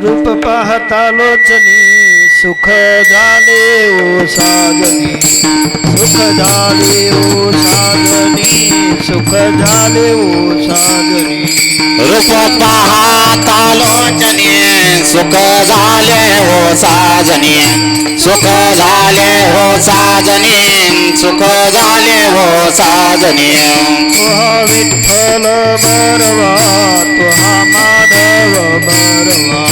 रूप पाहता लोचनी सुख झाले ओ साजनी सुख झाले ओ साजनी सुख झाले ओ साजनी रूप पाहता लोचनी सुख झाले हो साजनी सुख झाले हो साजनी सुख झाले हो साजनी तुहा विठ्ठल बरवा तुहा माधव बरवा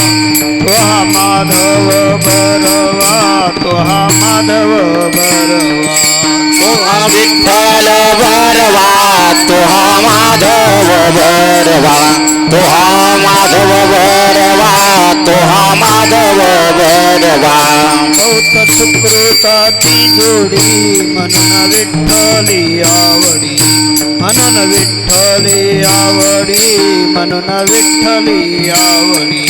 तुहा माधव बरवा तुहा माधव बरवा तुहा विठ्ठल बरवा तुहा माधव बरवा तुहा माधव बरवा तुहा माधव बरवा बहुत सुकृताची जोडी म्हणून विठ्ठली आवडी म्हणून विठ्ठली आवडी म्हणून विठ्ठली आवडी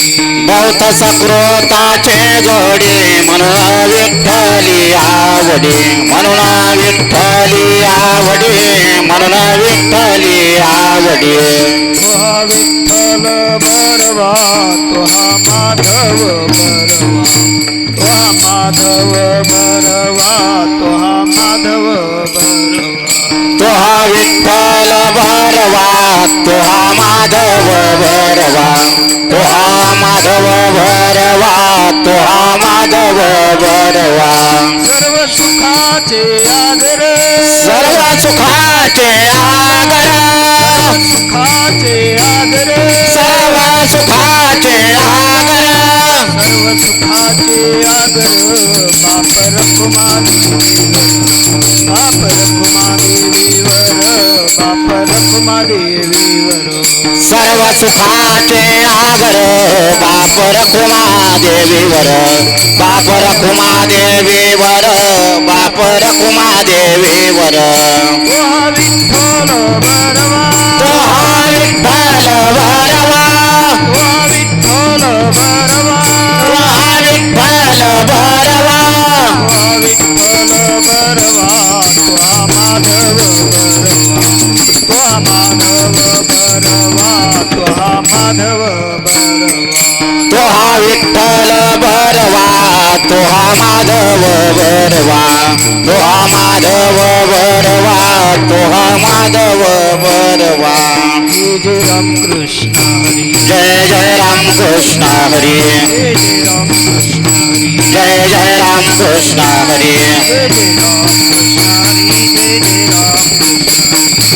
बहुत सकृताचे जोडी म्हणून विठ्ठली आवडी म्हणून विठ्ठली आवडी म्हणून विठ्ठली आवडी तुहा विठ्ठल बरवा तुहा माधव बरवा तुहा माधव बरवा तुहा माधव बरवा तुहा विठ्ठल बरवा तुहा माधव बरवा तुहा माधव बरवा तुहा माधव बरवा सर्व सुखाचे आगर सर्व सुखाचे आगर सुखाचे आगर सर्व सुखाचे आगर सर्व सुखाचे आगर बाप रखुमा देवीवर बाप रखुमा देवीवर बाप रखुमा देवीवर सर्व सुखाचे आगर बाप रखुमा देवीवर बाप रखुमा देवीवर बाप रखुमा देवीवर तुहा विठ्ठल बरवा तुहा विठ्ठल बरवा तुहा विठ्ठल बरवा तुहा विठ्ठल बरवा तुहा विठ्ठल बरवा तुहा माधव बरवा तुहा माधव बरवा तुहा माधव बरवा तुहा विठ्ठल बरवा तुहा माधव बरवा तुहा माधव बरवा तुहा माधव बरवा जय जय राम कृष्ण हरी जय जय राम कृष्ण हरी जय जय राम कृष्ण हरी जय जय राम कृष्ण हरी जय जय राम कृष्ण हरी जय जय राम कृष्ण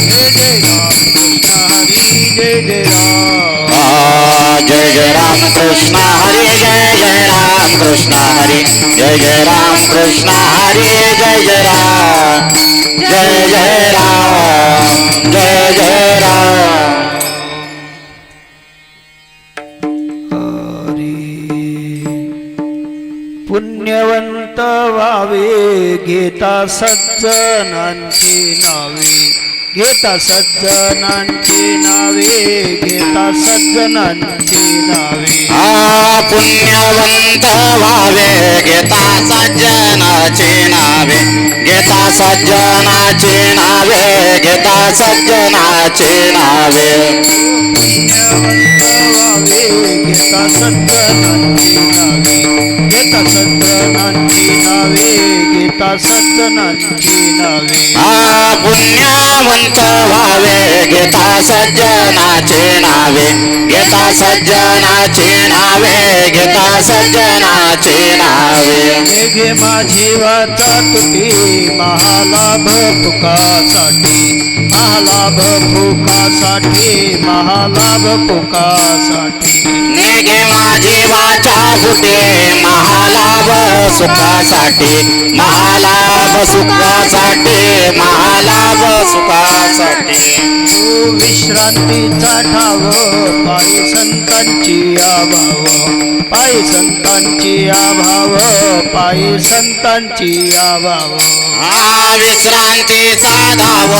जय जय राम कृष्ण हरी जय जय राम जय जय राम कृष्ण हरी जय जय राम राम कृष्ण हरी जय जय राम कृष्ण हरी जय जय राम जय जय राम जय जय राम पुण्यवंत व्हावे घेता सज्जनांची नावे घेता सज्जनांची नावे घेता सज्जनांची नावे पुण्यवंत व्हावे घेता सज्जनाचे नावे घेता सज्जनाचे नावे घेता सज्जनाचे नावे पुण्यवंत व्हावे घेता सज्जनांची नावे घेता सज्जनांची नावे घेता सज्जनांची नावे पुण्यवंत व्हावे घेता सज्जनाचे नावे घेता सज्जनाचे नावे घेता सज्जनाचे नावे घे माझी वाचा तुटी महालाभ फुकासाठी महालाभ फुकासाठी महालाभ फुकासाठी नेगे माझी वाचा फुटे महालाभ सुखासाठी महालाभ सुखासाठी महालाभ सुखासाठी विश्रांतीचा ठाव पायी संतांची आभाव पायी संतांची आभाव पायी संतांची आभाव विश्रांतीचा धाव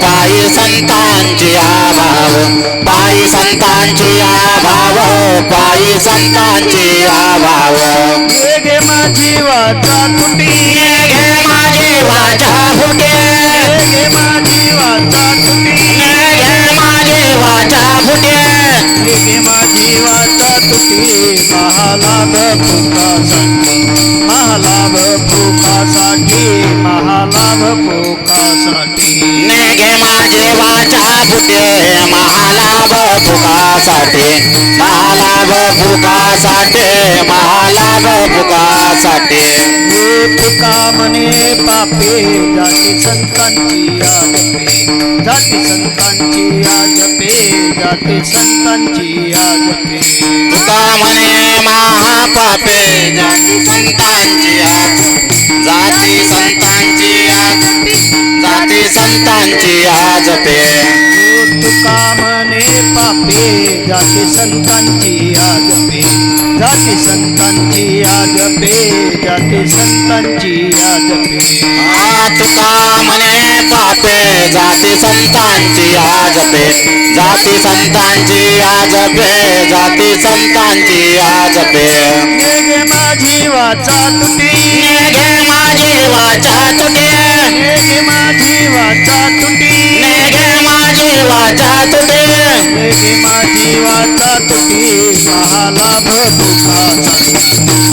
पायी संतांची आभाव पायी संतांची आभाव पायी संतांची आभाव घे माझी वाचा तुटी घे माझी वाचा फुटे घे माझी वाचा तुटी घे माझी वाचा फुटे घे माझी वाचा तुटी महालाभ फुकासाठी महालाभ फुकासाठी महालाभ फुकासाठी नेगे माझे वाचा फुटे महालाभ फुकासाठी महालाभ फुकासाठी महालाभ फुकासाठी तुका म्हणे पापे जाती संतांची आजपे जाती संतांची आजपे जाती संतांची आजपे तुका म्हणे महापापे जाती संतांची आज जाती संतांची आज जाती संतांची आज पे तुका म्हणे पापे जाती संतांची आजपे जाती संतांची आजपे जाती संतांची आजपे तुका म्हणे पापे जाती संतांची आज पे जाती संतांची आज पे जाती संतांची आज पे घे माझी वाचा तुटी घे माझी वाचा तुटे घे माझी वाचा तुटी घे माझी वाचा तुटे घे माझी वाचा तुटी महालाभ फुकासाठी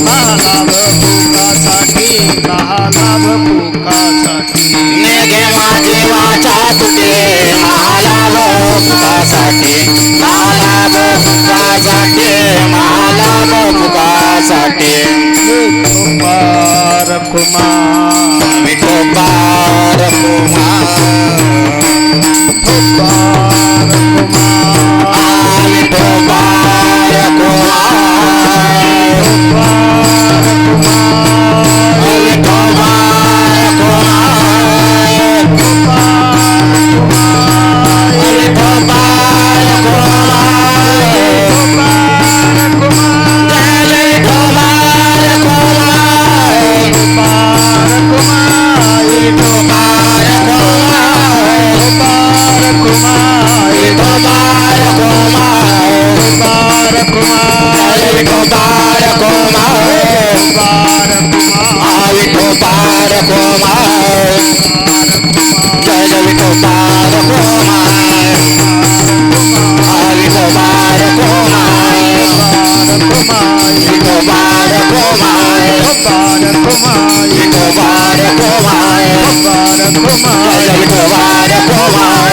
महालाभ फुकासाठी महालाभ फुकासाठी घे माझी वाचा तुटे महालाभ फुकासाठी महालाभ फुकासाठी महालाभ फुकासाठी कुमार कुमार विठोबार कुमार कुमार कुमार विठोबार कुमार कुमार कुमार विठोबार कुमार विठोबार कुमार जय विठोबार कुमार विठोबार कुमार विठोबार कुमार विठोबार कुमार विठोबार कुमार जय विठोबार कुमार विठोबार कुमार विठोबार कुमार विठोबार कुमार जय विठोबार कुमार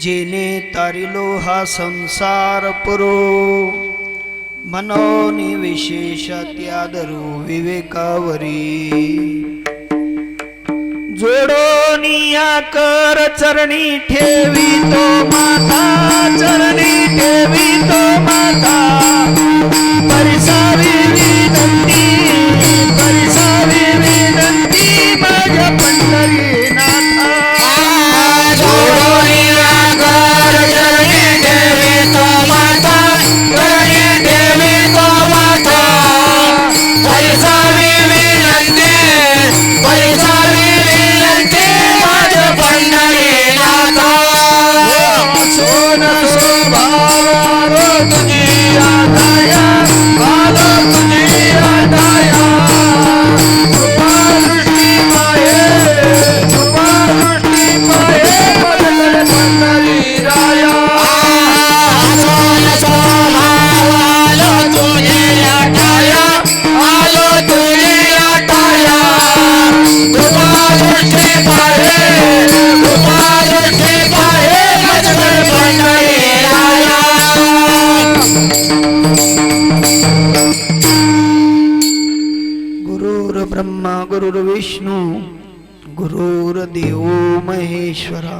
जेने तारिलो हा संसार पुरो मनोनी विशेष त्यादरू विवेकावरी जोडोनिया कर चरणी ठेवी तो माता चरणी ठेवी तो माता परिसावी विनंती परिसावी विनंती माझ्या पंढरीनाथा जोडोनिया कर चरणी ठेवी तो माता चरणी ठेवी तो माता परिसावी विनंती परिसावी विनंती माझ्या पंढरीनाथा सोन स्वभाव तुझी आदाया बाला तुझी आदाया कृपा दृष्टी माये कृपा दृष्टी माये मदन पंढरी राया सोन स्वभावालो तुझी आटाया आलो तुझी आटाया कृपा दृष्टी पाहे कृपा दृष्टी पाहे मजगर पंढरी राया गुरुर्ब्रह्मा गुरुर्विष्णू गुरुर्देवो महेश्वरा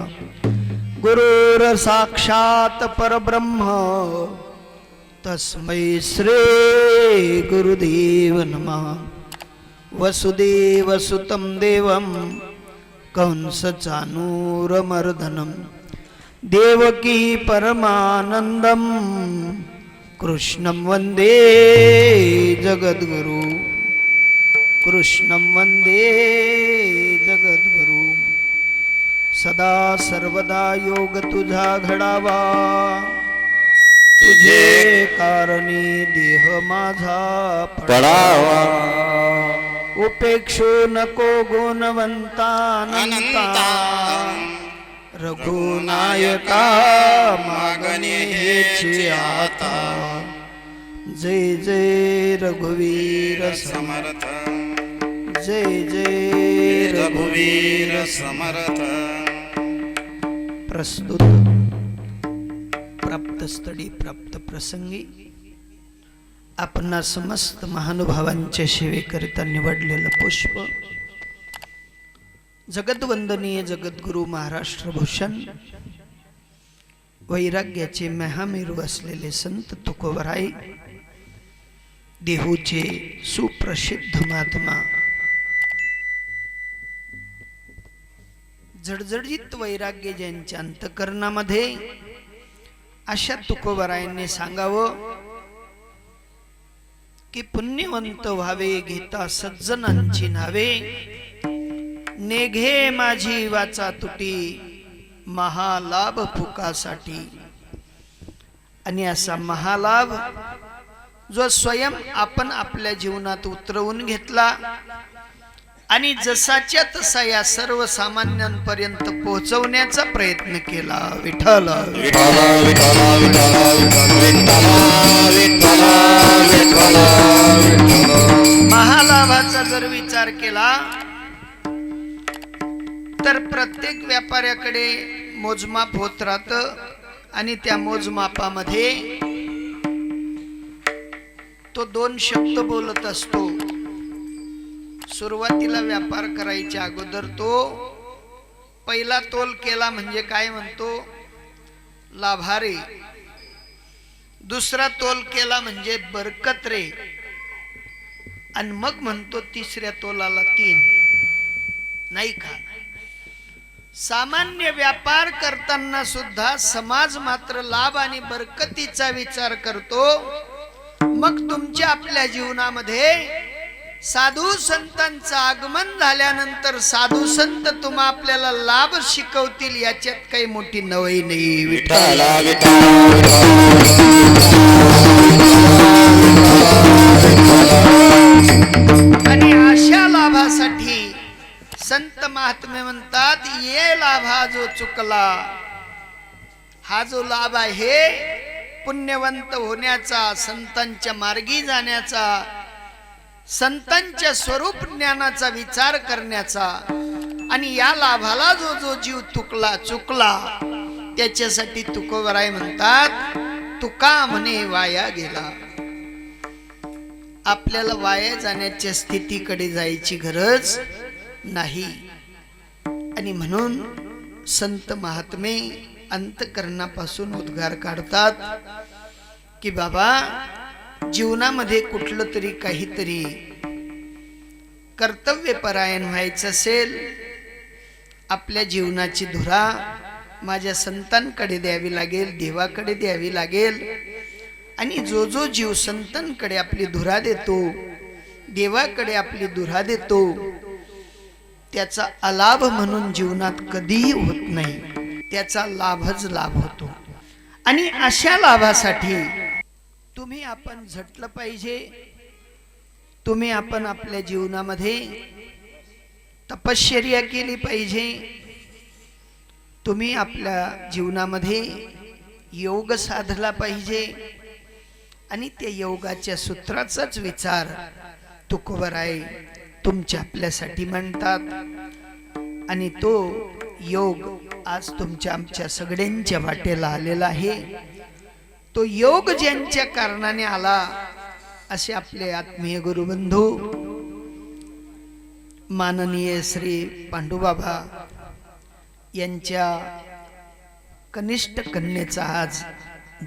गुरुर साक्षात परब्रह्म तस्मै श्री गुरुदेव नमः वसुदेवसुतं देवं कंसचानूरमर्दनं देवकी परमानन्दं कृष्णं वन्दे जगद्गुरु कृष्णं वन्दे जगद्गुरु सदा सर्वदा योग तुझा घडावा तुझे कारणी देह माझा पडावा उपेक्षू नको गुणवंतानंता रघुनायका मागणे हेची आता जय जय रघुवीर समर्थ जय जय रघुवीर समर्थ प्रस्तुत प्राप्तस्थळी प्राप्त प्रसंगी आपणा समस्त महानुभावांच्या सेवेकरिता निवडलेलं पुष्प जगद्वंदनीय जगद्गुरु महाराष्ट्र भूषण वैराग्याचे महामेरू असलेले संत तुकोबराय देहूचे सुप्रसिद्ध महात्मा जडजडीत वैराग्य ज्यांच्या अंतकरणामध्ये अशा तुकोबरायांनी सांगावं की पुण्यवंत व्हावे घेता सज्जनांची नावे नेघे माझी वाचा तुटी महालाभ फुकासाठी आणि असा महालाभ जो स्वयं आपण आपल्या जीवनात उतरवून घेतला आणि जसाच्या तसा या सर्वसामान्यांपर्यंत पोहोचवण्याचा प्रयत्न केला विठ्ठल विठ्ठल विठ्ठल विठ्ठल विठ्ठल विठ्ठल विठ्ठल महालाभाचा जर विचार केला तर प्रत्येक व्यापाऱ्याकडे मोजमाप होत राहतं आणि त्या मोजमापामध्ये तो दोन शब्द बोलत असतो. सुरुवातीला व्यापार करायच्या अगोदर तो पहिला तोल केला म्हणजे काय म्हणतो, लाभारे. दुसरा तोल केला म्हणजे बरकत रे. आणि मग म्हणतो तिसऱ्या तोलाला 3. नाही का? सामान्य व्यापार करताना सुद्धा समाज मात्र लाभ आणि बरकतीचा विचार करतो. मग तुमच्या आपल्या जीवनामध्ये साधू संतांचं आगमन झाल्यानंतर साधू संत तुम्हा आपल्याला लाभ शिकवतील याच्यात काही मोठी नवई नाही. विठ्ठल आणि अशा लाभासाठी संत महात्मे म्हणतात, ये लाभ हा जो चुकला, हा जो लाभ आहे पुण्यवंत होण्याचा, संतांच्या मार्गी जाण्याचा, संतांच्या स्वरूप ज्ञानाचा विचार करण्याचा, आणि या लाभाला जो जो जीव चुकला त्याच्यासाठी तुकोबराय म्हणतात, तुका म्हणे वाया गेला. आपल्याला वाया जाण्याच्या स्थितीकडे जायची गरज नाही. आणि म्हणून संत महात्मे अंतकरणापासून उद्गार काढतात की बाबा, जीवनामध्ये कुठलं तरी काहीतरी कर्तव्यपरायण व्हायचं असेल, आपल्या जीवनाची धुरा माझ्या संतांकडे द्यावी लागेल, देवाकडे द्यावी लागेल. आणि जो जो जीव संतांकडे आपली धुरा देतो, देवाकडे आपली धुरा देतो, त्याचा अलाभ म्हणून जीवनात कधीही होत नाही, त्याचा लाभच लाभ होतो. आणि अशा लाभासाठी तुम्ही आपण झटलं पाहिजे. तुम्ही आपण आपल्या जीवनामध्ये तपश्चर्या केली पाहिजे. तुम्ही आपल्या जीवनामध्ये योग साधला पाहिजे. आणि त्या योगाच्या सूत्राचाच विचार तुकोबराय तुमच्या आपल्यासाठी म्हणतात. आणि तो योग आज तुमच्या आमच्या सगळ्यांच्या वाटेला आलेला आहे. तो योग ज्यांच्या कारणाने आला, असे आपले आत्मीय गुरुबंधू माननीय श्री पांडुबाबा यांच्या कनिष्ठ कन्येचा आज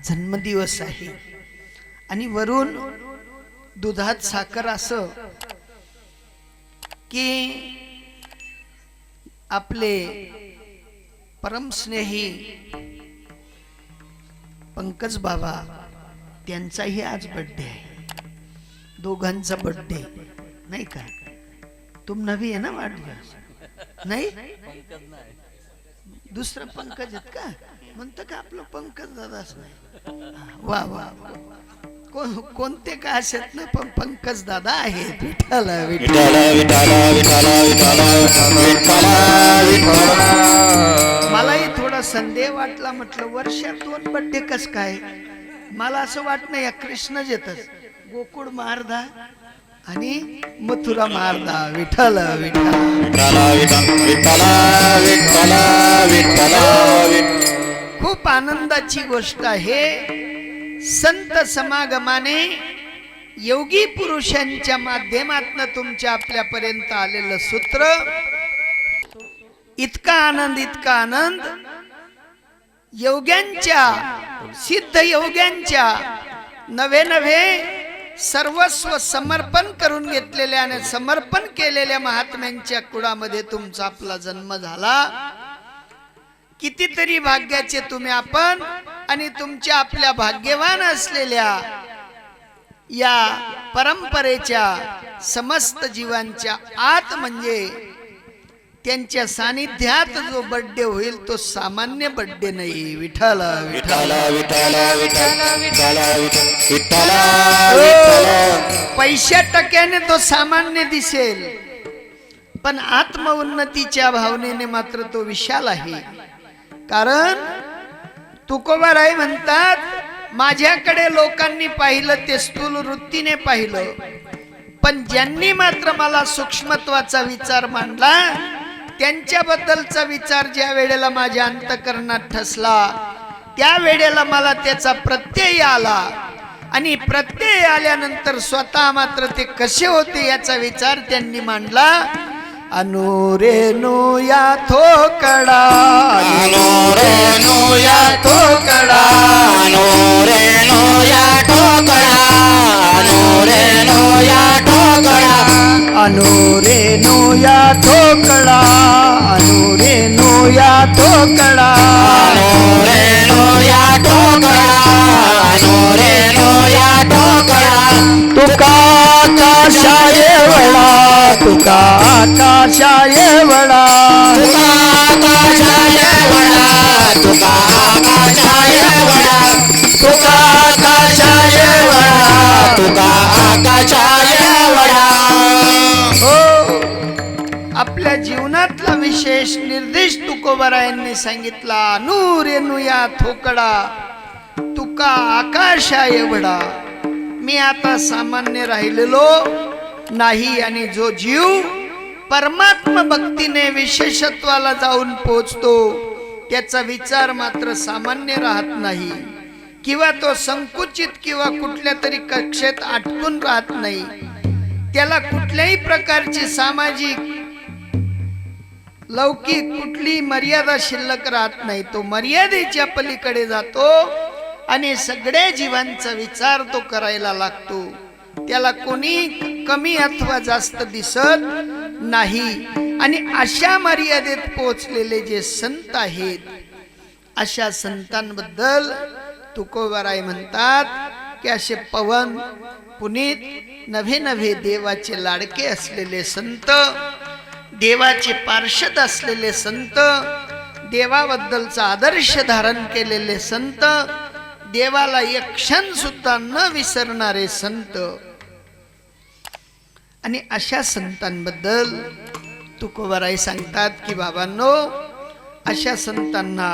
जन्मदिवस आहे. आणि वरून दुधात साखर, असं की आपले परमस्नेही पंकज बाबा त्यांचाही आज बर्थडे आहे. दोघांचा बर्थडे नाही का? तुम नवी आहे ना वाढदिवस? नाही, दुसरं पंकज आहेत का? म्हणतं का आपलं पंकज दादाच नाही? वा वा, कोणते का असेल ना, पण पंकज दादा आहेत. विठ्ठल विठ्ठल विठ्ठल विठ्ठल विठ्ठल विठ्ठल. मलाही थोडा संदेह वाटला. म्हटलं वर्षात 2 बड्डे कस काय? मला असं वाटणं या कृष्णच येतच. गोकुळ मारदा आणि मथुरा मारदा. विठ्ठल विठ्ठल विठ्ठल विठ्ठल विठ्ठल विठ्ठल. खूप आनंदाची गोष्ट आहे. संत समागमाने योगी पुरुषांच्या माध्यमातून तुमच्या आपल्यापर्यंत आलेलं सूत्र. इतका आनंद, इतका आनंद. योग्यांच्या, सिद्ध योग्यांच्या नवे नवे सर्वस्व समर्पण करून घेतलेल्या आणि समर्पण केलेल्या महात्म्यांच्या कुळामध्ये तुमचा आपला जन्म झाला. कितीतरी भाग्याचे तुम्ही आपण. आणि तुमच्या आपल्या भाग्यवान असलेल्या या परंपरेच्या समस्त जीवांच्या आत, म्हणजे त्यांच्या सानिध्यात जो बर्थडे होईल तो सामान्य बर्थडे नाही. विठ्ठल विठ्ठल विठ्ठल विठ्ठल विठ्ठल. पैशा टक्क्याने तो सामान्य दिसेल, पण आत्म उन्नतीच्या भावनेने मात्र तो विशाल आहे. कारण तुकोबाराय म्हणतात, माझ्याकडे लोकांनी पाहिलं ते स्थूल वृत्तीने पाहिलं, पण ज्यांनी मात्र मला सूक्ष्मत्वाचा विचार मांडला, त्यांच्याबद्दलचा विचार ज्या वेळेला माझ्या अंतकरणात ठसला, त्या वेळेला मला त्याचा प्रत्यय आला. आणि प्रत्यय आल्यानंतर स्वतः मात्र ते कसे होते याचा विचार त्यांनी मांडला. अनुरेनु या थोकडा, अनुरेनु या थोकडा, अनुरेनु या ठोकळा, अनुरेनु या ठोकळा, अनुरेनु या थोकडा, अनुरेनु या थोकडा, अनुरेनु या ठोकळा, अनुरेनु या ठोकळा. तुका आकाशाय वळा, तुका आकाशाय वळा, तुका आकाशाय वळा, तुका आकाशाय वळा, तुका आकाशाय वळा, तुका आकाशाय वळा. हो, आपल्या जीवनातला विशेष निर्देश तुकोबारायांनी सांगितला. अनुरेनु या थोकडा, तुका आकाशाय वळा. मी आता सामान्य राहिलेलो नाही. आणि जो जीव परमात्मा भक्तीने विशेषत्वाला जाऊन पोचतो, त्याचा विचार मात्र सामान्य राहत नाही, किंवा तो संकुचित किंवा कुठल्या तरी कक्षेत अटकून राहत नाही. त्याला कुठल्याही प्रकारची सामाजिक लौकिक कुठली मर्यादा शिल्लक राहत नाही. तो मर्यादेच्या पलीकडे जातो आणि सगळ्या जीवांचा विचार तो करायला लागतो. त्याला कोणी कमी अथवा जास्त दिसत नाही. आणि अशा मर्यादेत पोहोचलेले जे संत आहेत, अशा संतांबद्दल तुकोबाराय म्हणतात की असे पवन पुनीत नवे नवे देवाचे लाडके असलेले संत, देवाचे पार्षद असलेले संत, देवाबद्दलचा आदर्श धारण केलेले संत, देवाला एक क्षण सुद्धा न विसरणारे संत, आणि अशा संतांबद्दल तुकोबाराय सांगतात की बाबांनो, अशा संतांना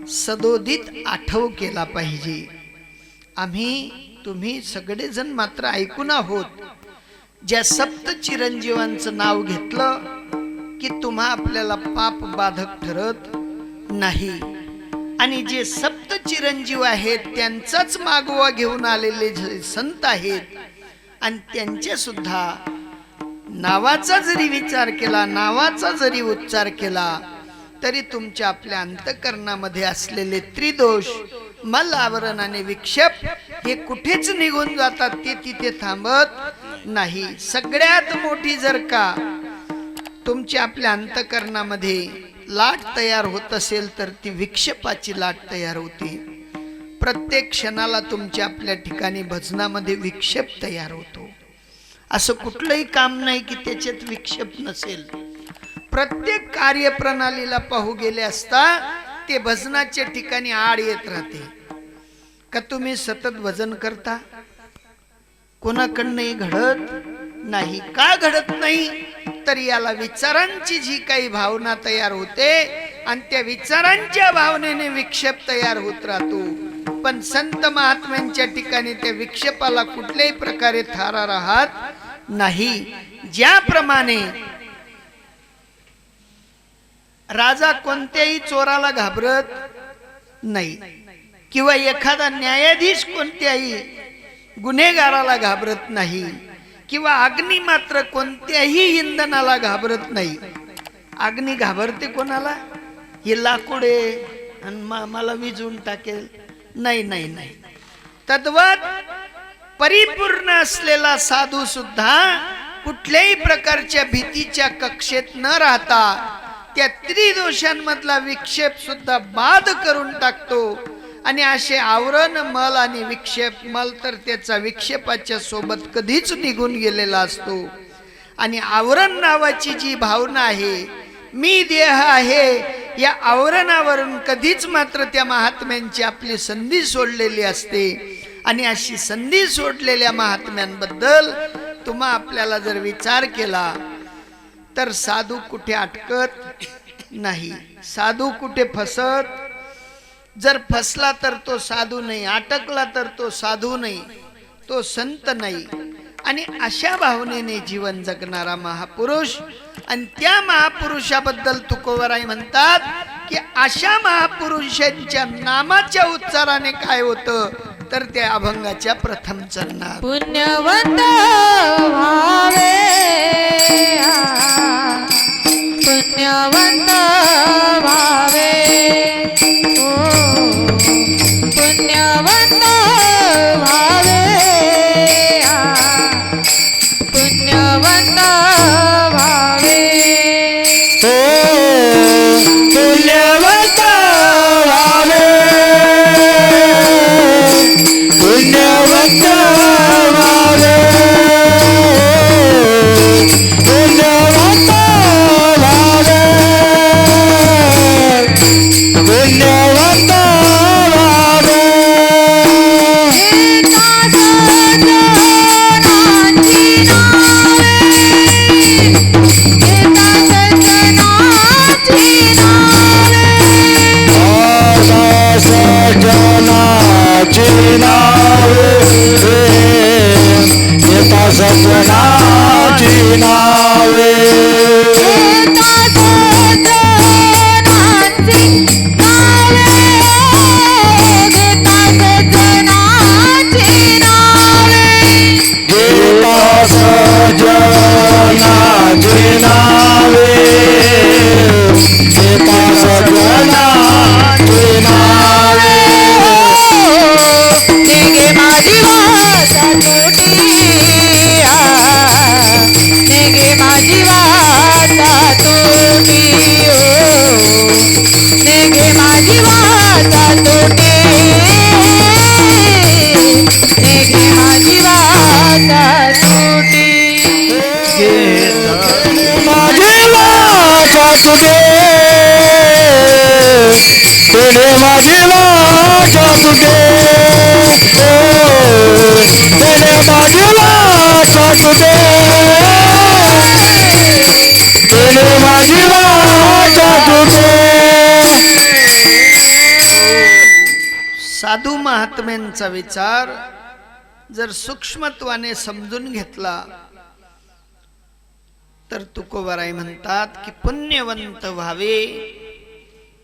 सदोदित आठव केला पाहिजे. तुम्ही सगळेजण मात्र ऐकून आहोत. ज्या सप्त चिरंजीवांचं नाव घेतलं की तुम्हा आपल्याला पाप बाधक ठरत नाही. आणि जे सप्त चिरंजीव आहेत त्यांचाच मागोवा घेऊन आलेले जे संत आहेत, आणि त्यांचे सुद्धा नावाचा जरी विचार केला, नावाचा जरी उच्चार केला, तरी तुमच्या आपल्या अंतःकरणामध्ये असलेले त्रिदोष, मल, आवरण आणि विक्षेप हे कुठेच निघून जातात. ते तिथे थांबत नाही. सगळ्यात मोठी जर का तुमच्या आपल्या अंतःकरणामध्ये लाट तयार होत असेल तर ती विक्षेपाची लाट तयार होते. प्रत्येक क्षणाला तुमच्या आपल्या ठिकाणी भजनामध्ये विक्षेप तयार होतो. असं कुठलंही काम नाही की त्याच्यात विक्षेप नसेल. प्रत्येक कार्यप्रणालीला पाहू गेले असता ते भजनाच्या ठिकाणी आड येत राहते. का तुम्ही सतत भजन करता? कोणाकडनंही घडत नाही. का घडत नाही? तर याला विचारांची जी काही भावना तयार होते आणि त्या विचारांच्या भावनेने विक्षेप तयार होत राहतो. पण संत महात्म्यांच्या ठिकाणी त्या विक्षेपाला कुठल्याही प्रकारे थारा राहत नाही. ज्याप्रमाणे राजा कोणत्याही चोराला घाबरत नाही, किंवा एखादा न्यायाधीश कोणत्याही गुन्हेगाराला घाबरत नाही, किंवा अग्नी मात्र कोणत्याही इंधनाला घाबरत नाही. अग्नी घाबरते कोणाला? हे लाकुडे आणि मला विजून टाकेल, नाही नाही नाही. तद्वत परिपूर्ण असलेला साधू सुद्धा कुठल्याही प्रकारच्या भीतीच्या कक्षेत न राहता त्या त्रिदोषांमधला विक्षेप सुद्धा बाद करून टाकतो. आणि असे आवरण, मल आणि विक्षेप, मल तर त्याचा विक्षेपाच्या सोबत कधीच निघून गेलेला असतो. आणि आवरण नावाची जी भावना आहे, मी देह आहे, या आवरणावरून कधीच मात्र त्या महात्म्यांची आपली संधी सोडलेली असते. आणि अशी संधी सोडलेल्या महात्म्यांबद्दल तुम्हा आपल्याला जर विचार केला तर साधू कुठे अटकत नाही, साधू कुठे फसत. जर फसला तर तो साधू नाही, अटकला तर तो साधू नाही, तो संत नाही. आणि अशा भावनेने जीवन जगणारा महापुरुष, आणि त्या महापुरुषाबद्दल तुकोबाराय म्हणतात की अशा महापुरुषांच्या नामाच्या उच्चाराने काय होतं तर त्या अभंगाच्या प्रथम चरणात पुण्यवंत भावे, पुण्यवंत भावे, पुण्यवंत भावे, पुण्यवंत भावे, पुण्यवंत भावे, पुण्यवंत भावे, पुण्यवंत भावे, माझी वाचा तुझे देणे माझी वाचा तुझे देणे माझी वाचा तुझे. साधू महात्म्यांचा विचार जर सूक्ष्मत्वाने समजून घेतला तर तुकोबाराय म्हणतात की पुण्यवंत व्हावे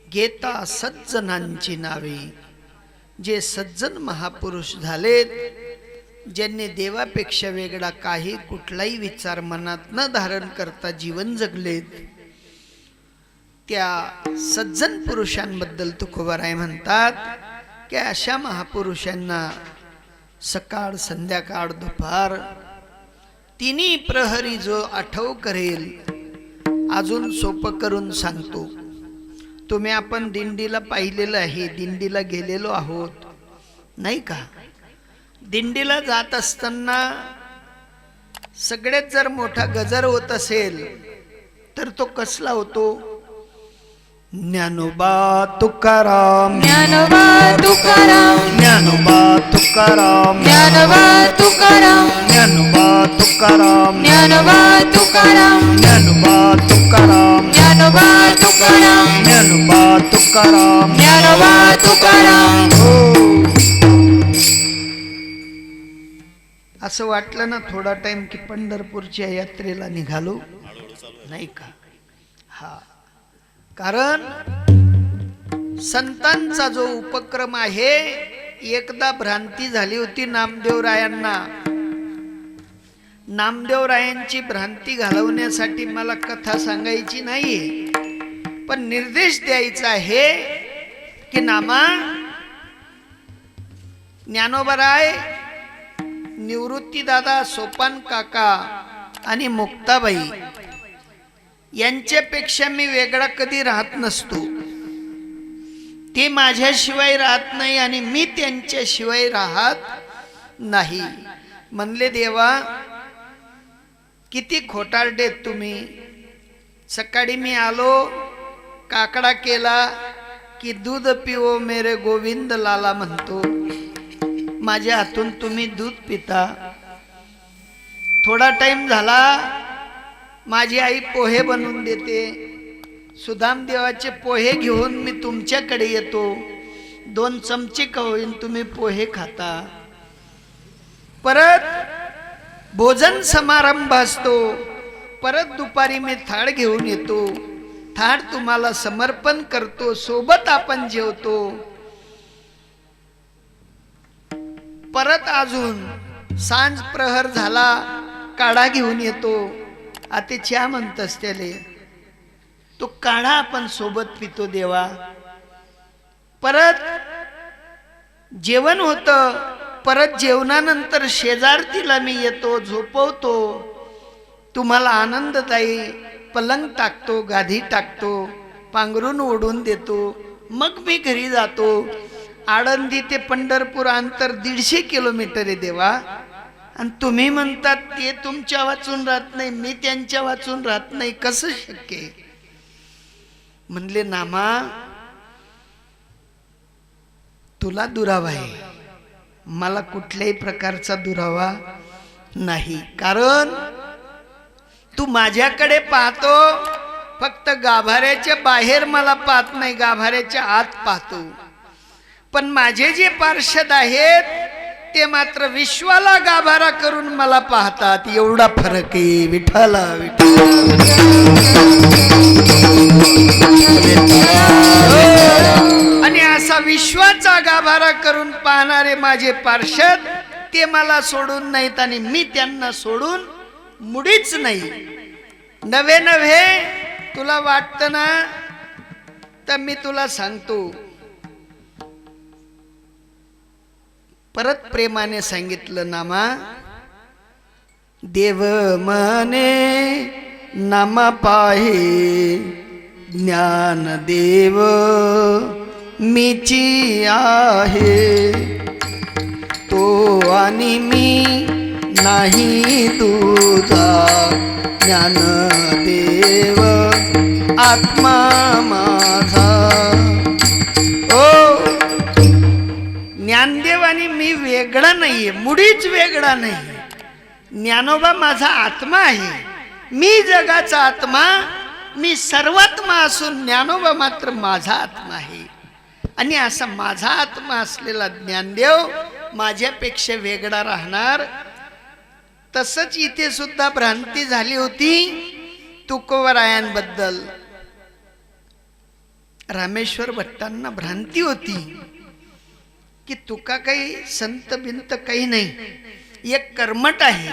घेता सज्जनांची नावे. जे सज्जन महापुरुष झालेत, ज्यांनी देवापेक्षा वेगळा काही कुठलाही विचार मनात न धारण करता जीवन जगलेत, त्या सज्जन पुरुषांबद्दल तुकोबाराय म्हणतात की अशा महापुरुषांना सकाळ संध्याकाळ दुपार तिन्ही प्रहरी जो आठव करेल. अजून सोपं करून सांगतो, तुम्ही आपण दिंडीला पाहिलेलं आहे, दिंडीला गेलेलो आहोत नाही का. दिंडीला जात असताना सगळ्यात जर मोठा गजर होत असेल तर तो कसला होतो? ज्ञानोबा तुकाराम ज्ञानोबा तुकाराम ज्ञानोबा तुकाराम ज्ञानोबा तुकाराम ज्ञानोबा तुकाराम ज्ञानोबा तुकाराम ज्ञानोबा तुकाराम ज्ञानोबा तुकाराम ज्ञानोबा तुकाराम. ज्ञानोबा तुकाराम. असं वाटलं ना थोडा टाइम की पंढरपूरच्या यात्रेला निघालो नाही का. हा, कारण संतांचा जो उपक्रम आहे, एकदा भ्रांती झाली होती नामदेवरायांना. नामदेवरायांची भ्रांती घालवण्यासाठी मला कथा सांगायची नाही, पण निर्देश द्यायचा आहे की नामा ज्ञानोबराय, निवृत्ती दादा, सोपान काका आणि मुक्ताबाई यांच्यापेक्षा मी वेगळा कधी राहत नसतो. ते माझ्याशिवाय राहत नाही आणि मी त्यांच्याशिवाय राहत नाही. म्हणले देवा किती खोटारडेत तुम्ही. सकाळी मी आलो, काकडा केला की दूध पिओ मेरे गोविंद लाला म्हणतो. माझ्या हातून तुम्ही दूध पिता. थोडा टाइम झाला, माझी आई पोहे बनवून देते. सुदाम देवाचे पोहे घेऊन मी तुमच्याकडे येतो. 2 चमचे का होईन तुम्ही पोहे खाता. परत भोजन समारंभ असतो. परत दुपारी मी थाळ घेऊन येतो. थाळ तुम्हाला समर्पण करतो, सोबत आपण जेवतो. परत अजून सांज प्रहर झाला, काढा घेऊन येतो. आता चहा म्हणतस त्याले, तो काढा आपण सोबत पितो देवा. परत जेवण होतं. परत जेवणानंतर शेजारतीला मी येतो, झोपवतो. तुम्हाला आनंददायी पलंग टाकतो, गादी टाकतो, पांघरून ओढून देतो. मग मी घरी जातो. आळंदी ते पंढरपूर अंतर 150 किलोमीटर आहे देवा. आणि तुम्ही म्हणतात ते तुमच्या वाचून राहत नाही, मी त्यांच्या वाचून राहत नाही, कसं शक्य आहे? म्हणले नामा तुला दुरावा आहे, मला कुठल्याही प्रकारचा दुरावा नाही. कारण तू माझ्याकडे पाहतो, फक्त गाभाऱ्याच्या बाहेर मला पाहत नाही, गाभाऱ्याच्या आत पाहतो. पण माझे जे पार्षद आहेत ते मात्र विश्वाला गाभारा करून मला पाहतात. एवढा फरक आहे. विठ्ठला आणि असा विश्वाचा गाभारा करून पाहणारे माझे पार्षद ते मला सोडून नाहीत आणि मी त्यांना सोडून मुळीच नाही. नवे नव्हे तुला वाटतं ना, तर मी तुला सांगतो. परत प्रेमाने सांगितलं नामा, देव मने नामा पाहे ज्ञान देव मीची आहे. तो आणि मी नाही तुझा, ज्ञान देव आत्मा माझा. ओ ज्ञानदेव आणि मी वेगळा नाहीये, मुळीच वेगळा नाही. ज्ञानोबा माझा आत्मा आहे, मी जगाचा आत्मा, मी सर्वात्मा असून ज्ञानोबा मात्र माझा आत्मा आहे. आणि असा माझा आत्मा असलेला ज्ञानदेव माझ्यापेक्षा वेगळा राहणार. तसंच इथे सुद्धा भ्रांती झाली होती तुकोबरायांबद्दल. रामेश्वर भट्टांना भ्रांती होती की तुका काही संत बिंत काही नाही, एक कर्मठ आहे.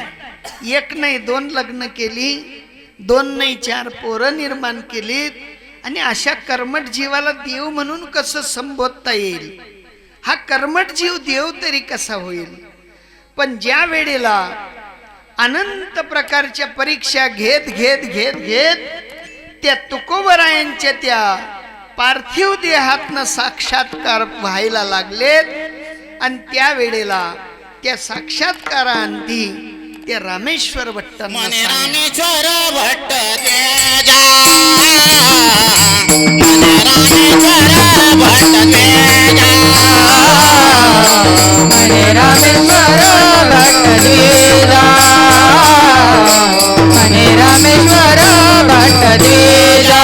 एक नाही 2 लग्न केली, 2 नाही 4 पोरं निर्माण केलीत. आणि अशा कर्मठ जीवाला देव म्हणून कसं संबोधता येईल? हा कर्मठ जीव देव तरी कसा होईल? पण ज्या वेळेला अनंत प्रकारच्या परीक्षा घेत घेत घेत घेत त्या तुकोबरायांच्या त्या पार्थिव देहातनं साक्षात्कार व्हायला लागलेत. आणि त्या वेळेला त्या साक्षात्कारांती त्या रामेश्वर भट्टांना मने सांगितलं, रामेश्वर भट्ट तेजा, मने रामेश्वर भट्ट तेजा, मने रामेश्वर भट्ट तेजा, मने रामेश्वर भट्ट तेजा.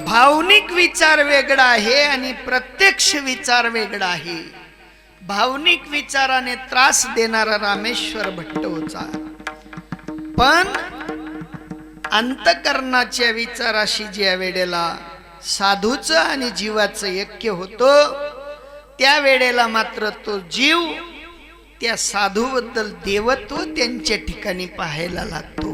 भावनिक विचार वेगळा आहे आणि प्रत्यक्ष विचार वेगळा आहे. भावनिक विचाराने त्रास देणारा रामेश्वर भट्ट होता, पण अंतकरणाच्या विचाराशी ज्या वेळेला साधूचं आणि जीवाचं ऐक्य होतं, त्या वेळेला मात्र तो जीव त्या साधूबद्दल देवत्व त्यांच्या ठिकाणी पाहायला लागतो.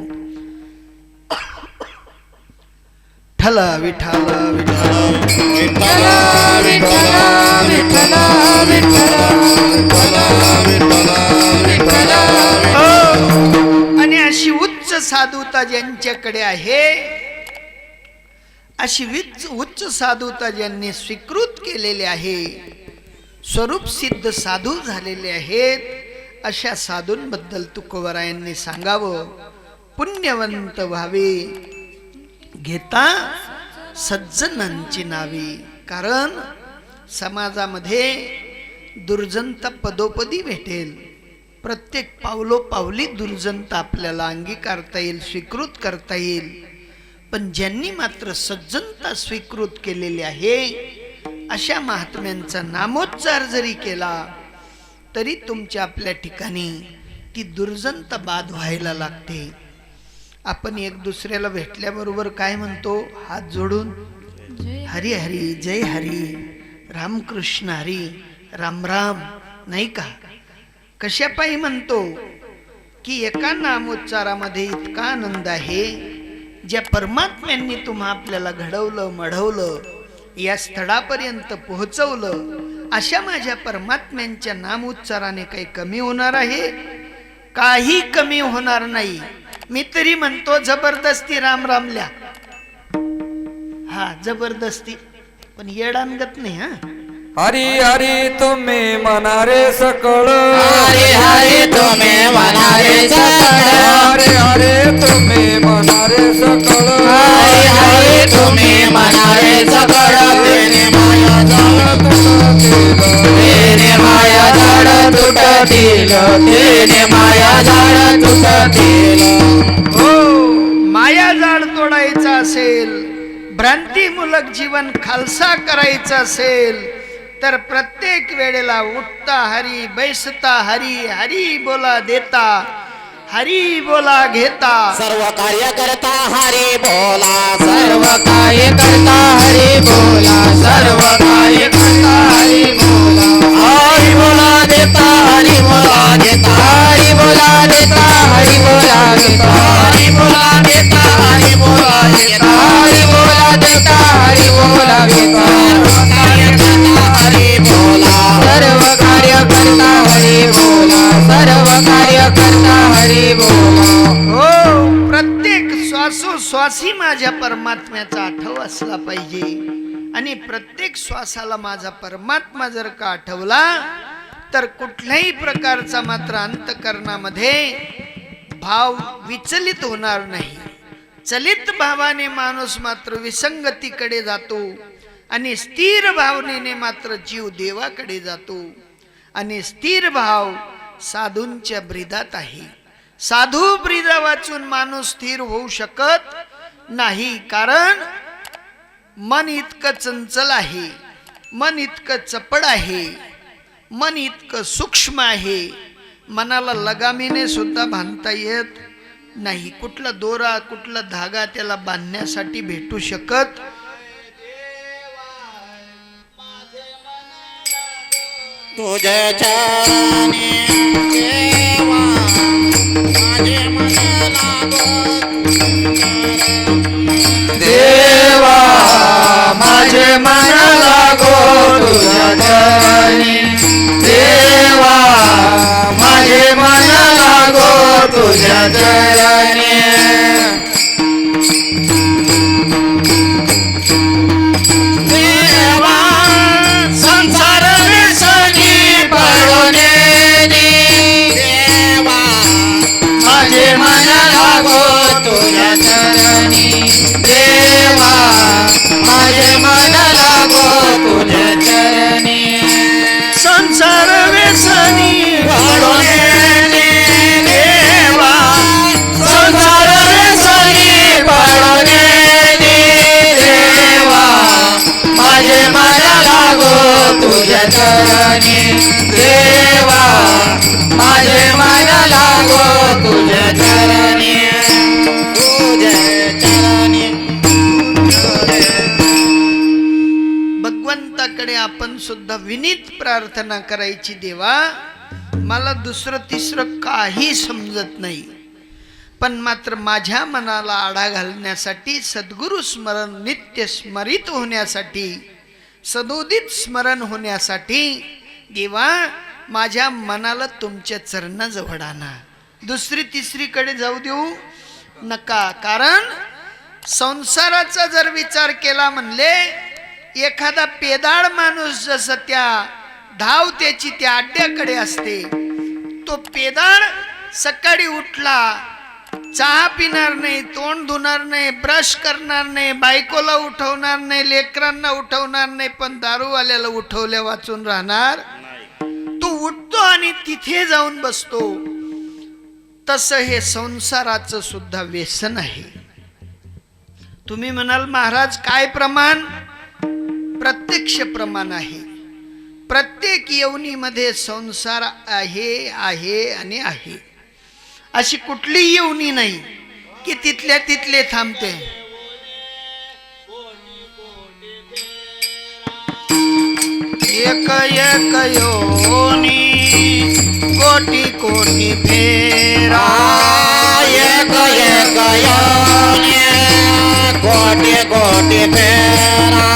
ठला विठाला विठाला विठ्ठला विठ्ठला विठ्ठला विठ्ठला विठ्ठला. आणि अशी उच्च साधुता ज्यांच्याकडे आहे, अशी उच्च साधुता ज्यांनी स्वीकृत केलेली आहे, स्वरूप सिद्ध साधू झालेले आहेत, अशा साधूंबद्दल तुकोबरायांनी सांगावं. पुण्यवंत व्हावे घेता सज्जनांची नावे. कारण समाजामध्ये दुर्जनता पदोपदी भेटेल, प्रत्येक पावलोपावली दुर्जनता आपल्याला अंगीकारता येईल, स्वीकृत करता येईल. पण ज्यांनी मात्र सज्जनता स्वीकृत केलेली आहे, अशा महात्म्यांचा नामोच्चार जरी केला तरी तुमच्या आपल्या ठिकाणी ती दुर्जनता बाद व्हायला लागते. आपण एक दुसऱ्याला भेटल्याबरोबर काय म्हणतो? हात जोडून हरी हरी, जय हरी, रामकृष्ण हरी, राम राम, नाही का? कशापायी म्हणतो की एका नामोच्चारामध्ये इतका आनंद आहे. ज्या परमात्म्यांनी तुम्हा आपल्याला घडवलं, मढवलं, या स्थळापर्यंत पोहोचवलं, अशा माझ्या परमात्म्यांच्या नामोच्चाराने काही कमी होणार आहे? काही कमी होणार नाही. मी तरी म्हणतो जबरदस्ती राम रामल्या, हा जबरदस्ती, पण येडानगत नाही. हा हरी हरी तुम्ही मनारे सकळ, हरे हरे तुम्ही मनारे सकळ, हरे हरे तुम्ही मनारे सकळ, हरे हरे तुम्ही मनारे सकळ. तेने माया झाड तुटतील, तेने माया झाड तुटतील. हो, माया जाळ तोडायचा असेल, भ्रांतीमूलक जीवन खालसा करायचं असेल, तर प्रत्येक वेळेला उठता हरी, बैसता हरी, हरी बोला देता, हरी बोला घेता. सर्व कार्य करता हरी बोला, सर्व कार्य करता हरी बोला, सर्व कार्य करता हरी बोला. हरी बोला देता, हरी बोला श्वासही माझ्या परमात्म्याचा आठव असला पाहिजे आणि प्रत्येक श्वासाला माझा परमात्मा जर का आठवला तर कुठल्याही प्रकारचा मात्र अंतकरणामध्ये भाव विचलित होणार नाही. चलित भावाने माणूस मात्र विसंगतीकडे जातो आणि स्थिर भावनेने मात्र जीव देवाकडे जातो. आणि स्थिर भाव साधूंच्या ब्रीदात आहे. साधू ब्रीदा वाचून माणूस स्थिर होऊ शकत नाही, कारण मन इतकं चंचल आहे, मन इतकं चपळ आहे, मन इतकं सूक्ष्म आहे, मनाला लगामीने सुद्धा बांधता येत नाही. कुठला दोरा कुठला धागा त्याला बांधण्यासाठी भेटू शकत. तुझ्या चरणी देवा माझे मन लागो. देवा माझे मन लागो तुझ्या चरणी. देवा माझे मन लागो तुझ्या चरणी. देवा संसार व्यसनी पडोनेनी. देवा माझे मन लागो तुझ्या चरणी. देवा माझे मन लागो तुझ्या चरणी. संसार व्यसनी पडोनेनी. देवा संसार व्यसनी पडोनेनी. देवा माझे मन लागो तुझ्या चरणी. देवा माझे मन लागो तुझ्या चरणी. तुझ्या चरणी. भगवंताकडे आपण सुद्धा विनीत प्रार्थना करायची. देवा मला दुसरं तिसरं काही समजत नाही, पण मात्र माझ्या मनाला आडा घालण्यासाठी, सद्गुरु स्मरण नित्य स्मरित होण्यासाठी, सदोदित स्मरण होण्यासाठी देवा माझ्या मनाला तुमच्या चरणाजवळ आणा. दुसरी तिसरीकडे जाऊ देऊ नका. कारण संसाराचा जर विचार केला म्हणले, एखादा पेदाळ माणूस जसं त्या धाव त्याची त्या अड्ड्याकडे असते, तो पेदाळ सकाळी उठला, चहा पिणार नाही, तोंड धुणार नाही, ब्रश करणार नाही, बायकोला उठवणार नाही, लेकरांना उठवणार नाही, पण दारूवाल्याला उठवल्या वाचून राहणार. तो उठतो आणि तिथे जाऊन बसतो. तसं हे संसाराचं सुद्धा व्यसन आहे. तुम्ही म्हणाल महाराज काय प्रमाण? प्रत्यक्ष प्रमाण आहे. प्रत्येक येवनीमध्ये संसार आहे आहे आणि आहे. अशी कुठली येवनी नाही की तिथल्या तिथले थांबते. एक एक योनी कोटी कोटी फेरा. एक एक योनी कोटी कोटी फेरा.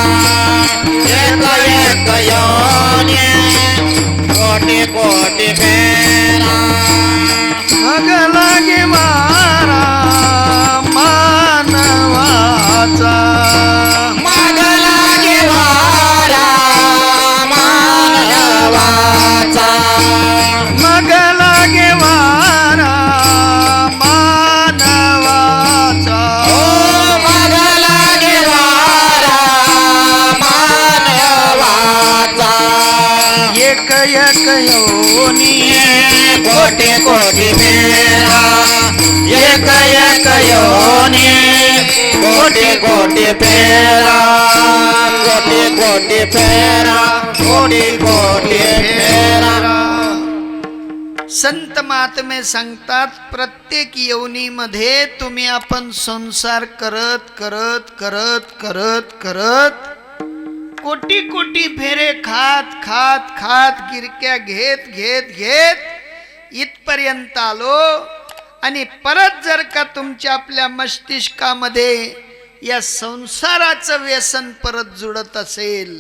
एक एक योनी कोटी कोटी फेरा. मग लागे मारा मानवाचा. मग लागे वारा मानवाचा. मग लागे वारा मानवाचा. मग लागे वारा मानवाचा. एक एक योनी कोटी कोटी फेरा. एक एक योनी कोटी कोटी फेरा. कोटी कोटी फेरा. कोटी कोटी फेरा. संत महात्मे सांगतात, प्रत्येक येवनीमध्ये तुम्ही आपण संसार करत करत करत करत करत कोटी कोटी फेरे खात खात खात गिरक्या घेत घेत घेत इथपर्यंत आलो. आणि परत जर का तुमच्या आपल्या मस्तिष्कामध्ये या संसाराचं व्यसन परत जुळत असेल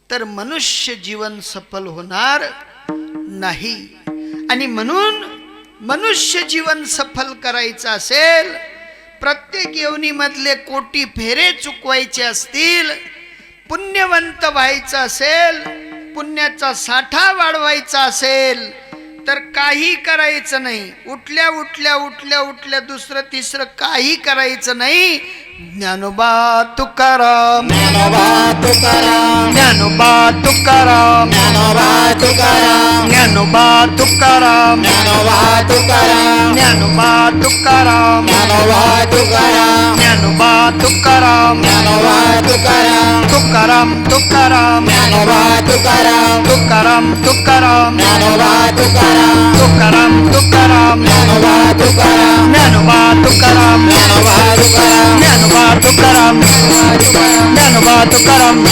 तर मनुष्य जीवन सफल होणार नाही. आणि म्हणून मनुष्य जीवन सफल करायचं असेल, प्रत्येक प्रत्येक योनीमधले कोटी फेरे चुकवायचे असतील, पुण्यवंत व्हायचं असेल, पुण्याचा साठा वाढवायचा असेल, तर काही करायचं नाही. उठल्या उठल्या उठल्या उठल्या दुसरं तिसरं काही करायचं नाही. ज्ञानोबा तुकाराम, ज्ञानोबा तुकाराम, ज्ञानोबा तुकाराम, ज्ञानोबा तुकाराम, ज्ञानोबा तुकाराम, ज्ञानोबा तुकाराम, ज्ञानोबा तुकाराम, ज्ञानोबा तुकाराम, ज्ञानोबा तुकाराम, ज्ञानोबा तुकाराम, तुकाराम तुकाराम, ज्ञानोबा तुकाराम, तुकाराम तुकाराम, ज्ञानोबा तुकाराम, तुकाराम तुकाराम, ज्ञानोबा तुकाराम, ज्ञानोबा तुकाराम, ज्ञानोबा तुकाराम, ज्ञानोबा तुकाराम, ज्ञानोबा तुकाराम, ज्ञानोबा तुकाराम,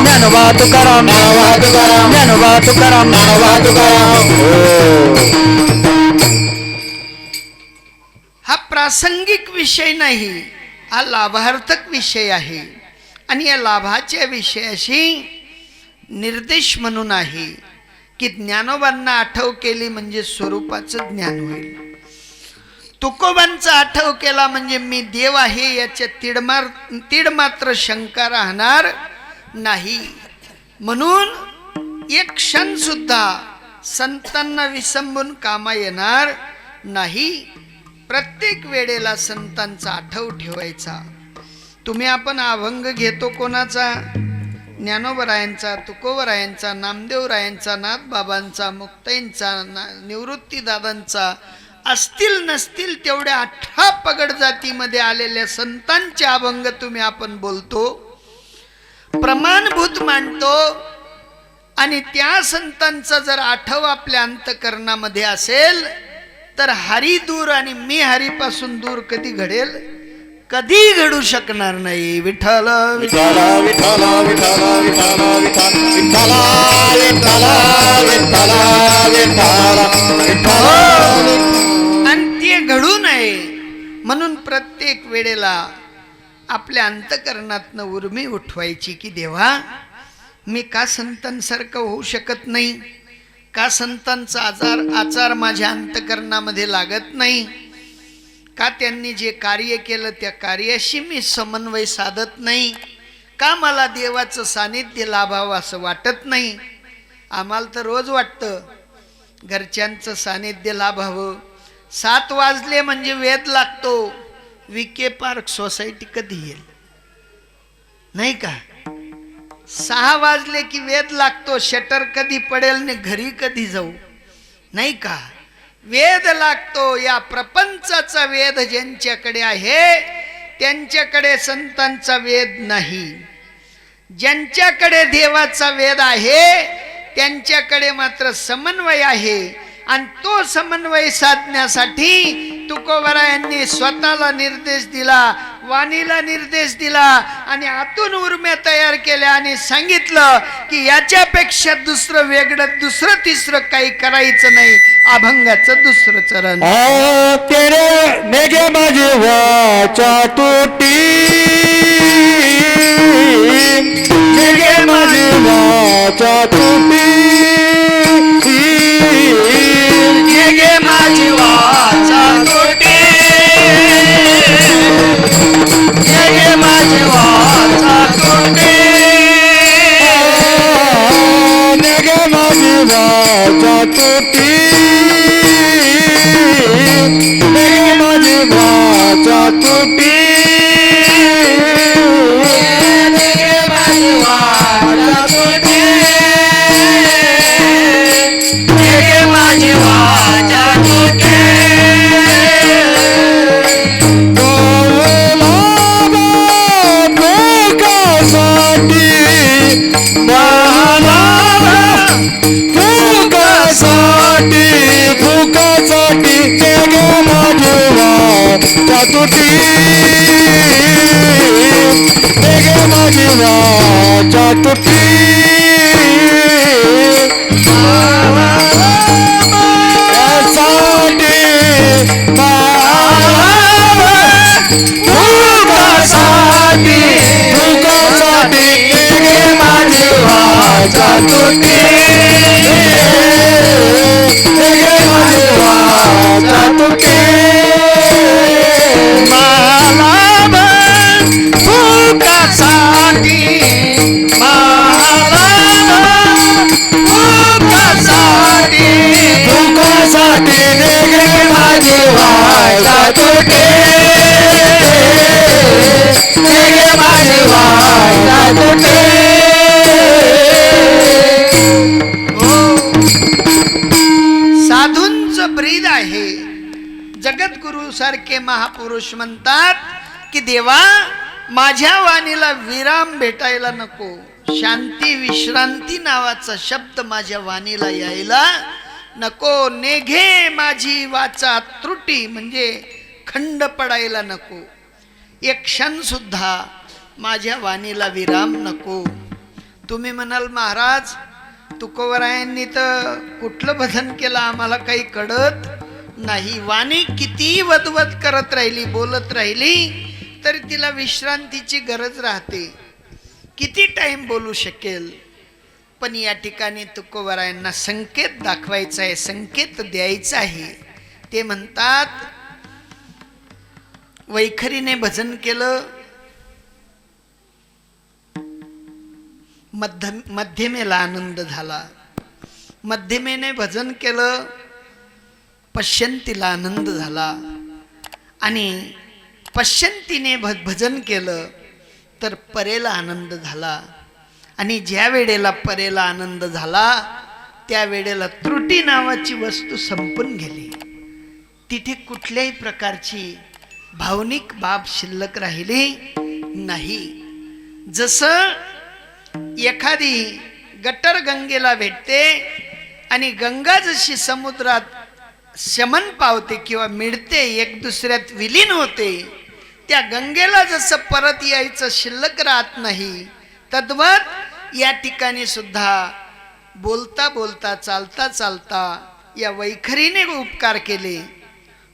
ज्ञानोबा तुकाराम, ज्ञानोबा तुकाराम, ज्ञानोबा तुकाराम. ज्ञानोबा तुकाराम. हा प्रासंगिक विषय नाही, हा लाभार्थक विषय आहे. आणि या लाभाच्या विषयाशी निर्देश म्हणून आहे की ज्ञानोबांना आठव केली म्हणजे स्वरूपाचं ज्ञान होईल. तुकोबांचा आठव केला म्हणजे मी देव आहे याच्या तीड मात्र शंका राहणार नाही. म्हणून एक क्षण सुद्धा संतांना विसंबून कामा येणार नाही. प्रत्येक वेळेला संतांचा आठव ठेवायचा. तुम्ही आपण अभंग घेतो कोणाचा? ज्ञानोबरायांचा, तुकोबरायांचा, नामदेवरायांचा, नाथबाबांचा, मुक्ताईंचा, निवृत्तीदादांचा. असतील नसतील तेवढ्या 18 पगड जातीमध्ये आलेल्या संतांचे अभंग तुम्ही आपण बोलतो, प्रमाणभूत मांडतो. आणि त्या संतांचा जर आठव आपल्या अंतकरणामध्ये असेल तर हरी दूर आणि मी हरीपासून दूर कधी घडेल? कधी घडू शकणार नाही. विठ्ठल विठ्ठल विठ्ठल विठ्ठल विठ्ठल विठ्ठल विठ्ठल विठ्ठल विठ्ठल विठ्ठल. आणि ते घडू नये म्हणून प्रत्येक वेळेला आपल्या अंतकरणातनं उर्मी उठवायची की देवा, मी का संतांसारखं होऊ शकत नाही? का संतांचा आचार माझ्या अंतकरणामध्ये लागत नाही? का त्यांनी जे कार्य केलं त्या कार्याशी मी समन्वय साधत नाही? का मला देवाचं सानिध्य लाभावं असं वाटत नाही? आम्हाला तर रोज वाटतं घरच्यांचं सानिध्य लाभावं. 7 वाजले म्हणजे वेध लागतो. विके पार्क सोसायटी कधी येईल नाही का? 6 वाजले की वेध लागतो. शटर कधी पडेल ने घरी कधी जाऊ नाही का? वेद लागतो. या प्रपंचाचा वेद ज्यांच्याकडे आहे त्यांच्याकडे संतांचा वेद नाही. ज्यांच्याकडे देवाचा वेद आहे त्यांच्याकडे मात्र समन्वय आहे. आणि तो समन्वय साधण्यासाठी तुकोबरायांनी स्वतःला निर्देश दिला, वाणीला निर्देश दिला आणि आतून उर्म्या तयार केल्या आणि सांगितलं की याच्यापेक्षा दुसरं वेगळं दुसरं तिसरं काही करायचं नाही. अभंगाचं दुसरं चरण. तेरे नेगे माझे वाचा तुटी, नेगे माझे वाचा तुटी, नेगे माझी वाचा तुटी, नेगे माझी वाचा तुटी, नेगे माझे वाचा तुटी, नेगे माझे वाचा तुटी, नेगे माझी वाचा तुटी, नेगे माझी वाचा तुटी. तुटी नेगे माझी वाचा तुटी, निघे माझी वाचा तुटे निघे माझी वाचा तुटे साधूंचं ब्रीद आहे. जगद्गुरु सारखे महापुरुष म्हणतात की देवा माझ्या वाणीला विराम भेटायला नको, शांती विश्रांती नावाचा शब्द माझ्या वाणीला यायला नको, नेघे माझी वाचा त्रुटी म्हणजे खंड पडायला नको, एक क्षण सुद्धा माझ्या वाणीला विराम नको. तुम्ही म्हणाल महाराज तुकोबरायांनी तर कुठलं भजन केलं आम्हाला काही कळत नाही. वाणी किती वदवद करत राहिली बोलत राहिली तरी तिला विश्रांतीची गरज राहते. किती टाइम बोलू शकेल. पण या ठिकाणी तुकोबरायांना संकेत दाखवायचा आहे, संकेत द्यायचा आहे. ते म्हणतात वैखरीने भजन केलं, मध्यमेला आनंद झाला, मध्यमेने भजन केलं, पश्यंतीला आनंद झाला, आणि पश्यंतीने भजन केलं तर परेला आनंद झाला. आणि ज्या वेळेला परेला आनंद झाला त्या वेळेला त्रुटी नावाची वस्तू संपून गेली. तिथे कुठल्याही प्रकारची भावनिक बाब शिल्लक राहिली नाही. जसं एखादी गटर गंगेला भेटते आणि गंगा जशी समुद्रात शमन पावते किंवा मिळते, एक दुसऱ्यात विलीन होते, त्या गंगेला जसं परत यायचं शिल्लक राहत नाही, तद्वत या ठिकाणी सुद्धा बोलता बोलता चालता चालता या वैखरीने उपकार केले.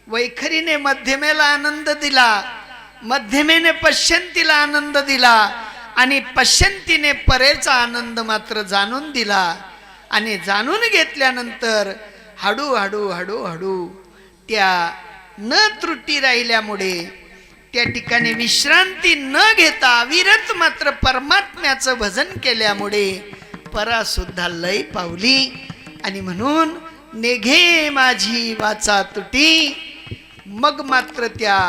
वैखरीने मध्यमेला आनंद दिला, मध्यमेने पश्यंतीला आनंद दिला, आणि पश्यंतीने परेचा आनंद मात्र जाणून दिला. आणि जाणून घेतल्यानंतर हळूहळू हळूहळू त्या न त्रुटी राहिल्यामुळे त्या ठिकाणी विश्रांती न घेता अविरत मात्र परमात्म्याचं भजन केल्यामुळे परा सुद्धा लय पावली. आणि म्हणून नेघे माझी वाचा तुटी, मग मात्र त्या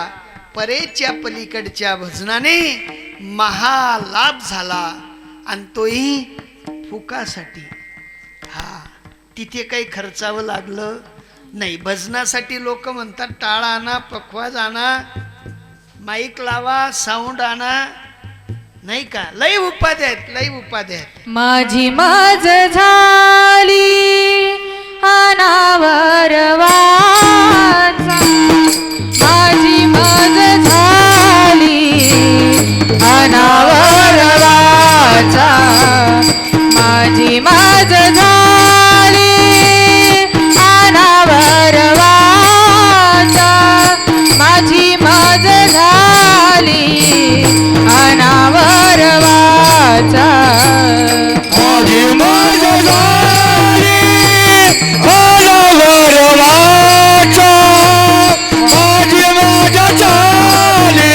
परेच्या पलीकडच्या भजनाने महालाभ झाला. आणि तोही फुकासाठी. हा, तिथे काही खर्चावं लागलं नाही. भजनासाठी लोक म्हणतात टाळ आणा, पखवाज आणा, माईक लावा, साऊंड आणा, नाही का? लय उपाध्या आहेत, लय उपाध्या आहेत. माझी माज झाली अनावर वाचा, माझी माज झाली अनावर वाचा, माझी माज झाली अनावर वाचा, माझी माज झाली अनावर वाचा. माझी मज झाली अनावर वाचा, माझी मज झाली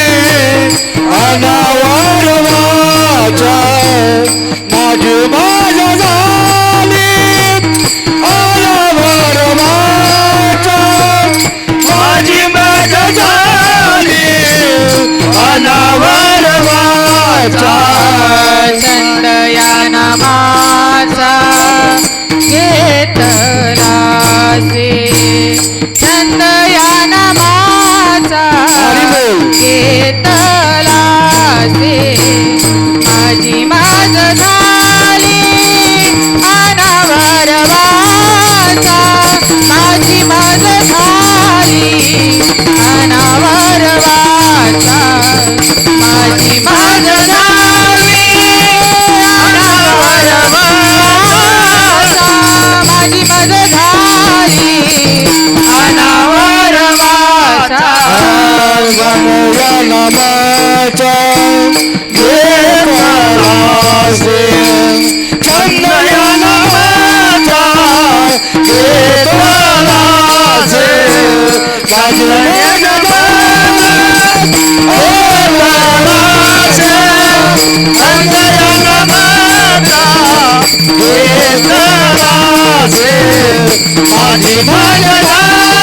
अनावर वाचा, माझी मज झाली अनावर वाचा, माझी मज झाली अनावर वाचा. चंदया नामाचा घेतला से, चंदया नामाचा घेतला से, माझी माज झाली अनावर वाचा, माझी माज झाली अनावर वाचा, माझी माज झाली अनावर वाचा, माझी माज झाली अनावर वाचा. गंगा नामाचा घेतला से, चंदया नामाचा घेतला से, गाजले गगनात ओलावा से, चंदया नामाचा घेतला से, माझी मज झाली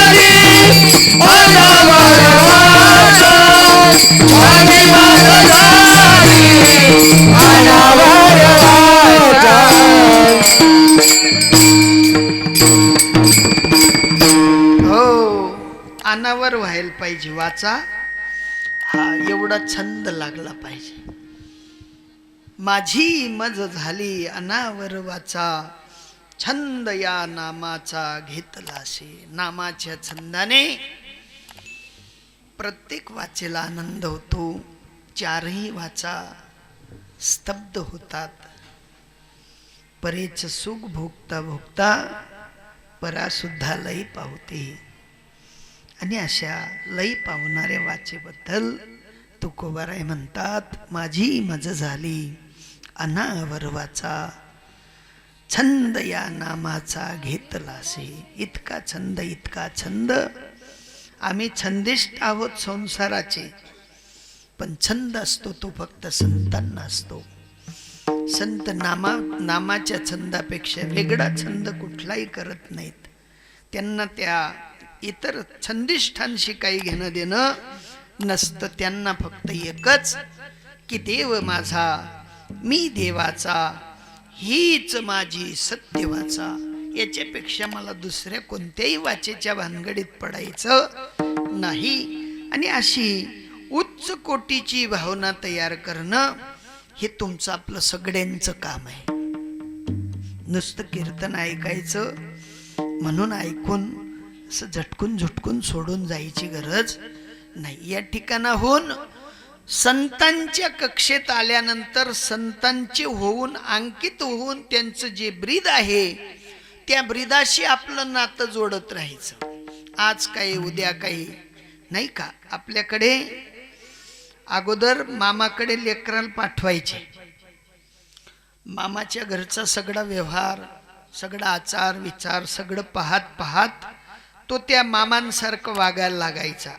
हो, अनावर व्हायला पाहिजे वाचा. हा एवढा छंद लागला पाहिजे. माझी मज झाली अनावर वाचा, छंद या नामाचा घेतलासे. नामाच्या छंदाने प्रत्येक वाचेला आनंद होतो. चारही वाचा स्तब्ध होतात. परेच सुख भोगता भोगता परा सुद्धा लई पावते. आणि अशा लई पावणाऱ्या वाचेबद्दल तुकोबाराय म्हणतात, माझी मज झाली अनावर वाचा, छंद या नामाचा घेतलासे. इतका छंद, इतका छंद. आम्ही छंदिष्ट आहोत संसाराचे, पण छंद असतो तो फक्त संतांना असतो. संत नामाच्या छंदापेक्षा वेगळा छंद कुठलाही करत नाहीत. त्यांना त्या इतर छंदिष्ठांशी काही घेणं देणं नसतं. त्यांना फक्त एकच की देव माझा, मी देवाचा, हीच माझी सत्य वाचा. याच्यापेक्षा मला दुसऱ्या कोणत्याही वाचेच्या भानगडीत पडायचं नाही. आणि अशी उच्च कोटीची भावना तयार करणं हे तुमचं आपलं सगळ्यांचं काम आहे. नुसतं कीर्तन ऐकायचं म्हणून ऐकून असं झटकून झुटकून सोडून जायची गरज नाही. या ठिकाणाहून संतांच्या कक्षेत आल्यानंतर संतांचे होऊन अंकित होऊन त्यांचं जे ब्रीद आहे त्या ब्रीदाशी आपलं नातं जोडत राहायचं. आज काही उद्या काही नाही का. आपल्याकडे अगोदर मामाकडे लेकराला पाठवायचे. मामाच्या घरचा सगळा व्यवहार, सगळा आचार विचार सगळं पाहत पाहत तो त्या मामांसारखं वागायला लागायचा.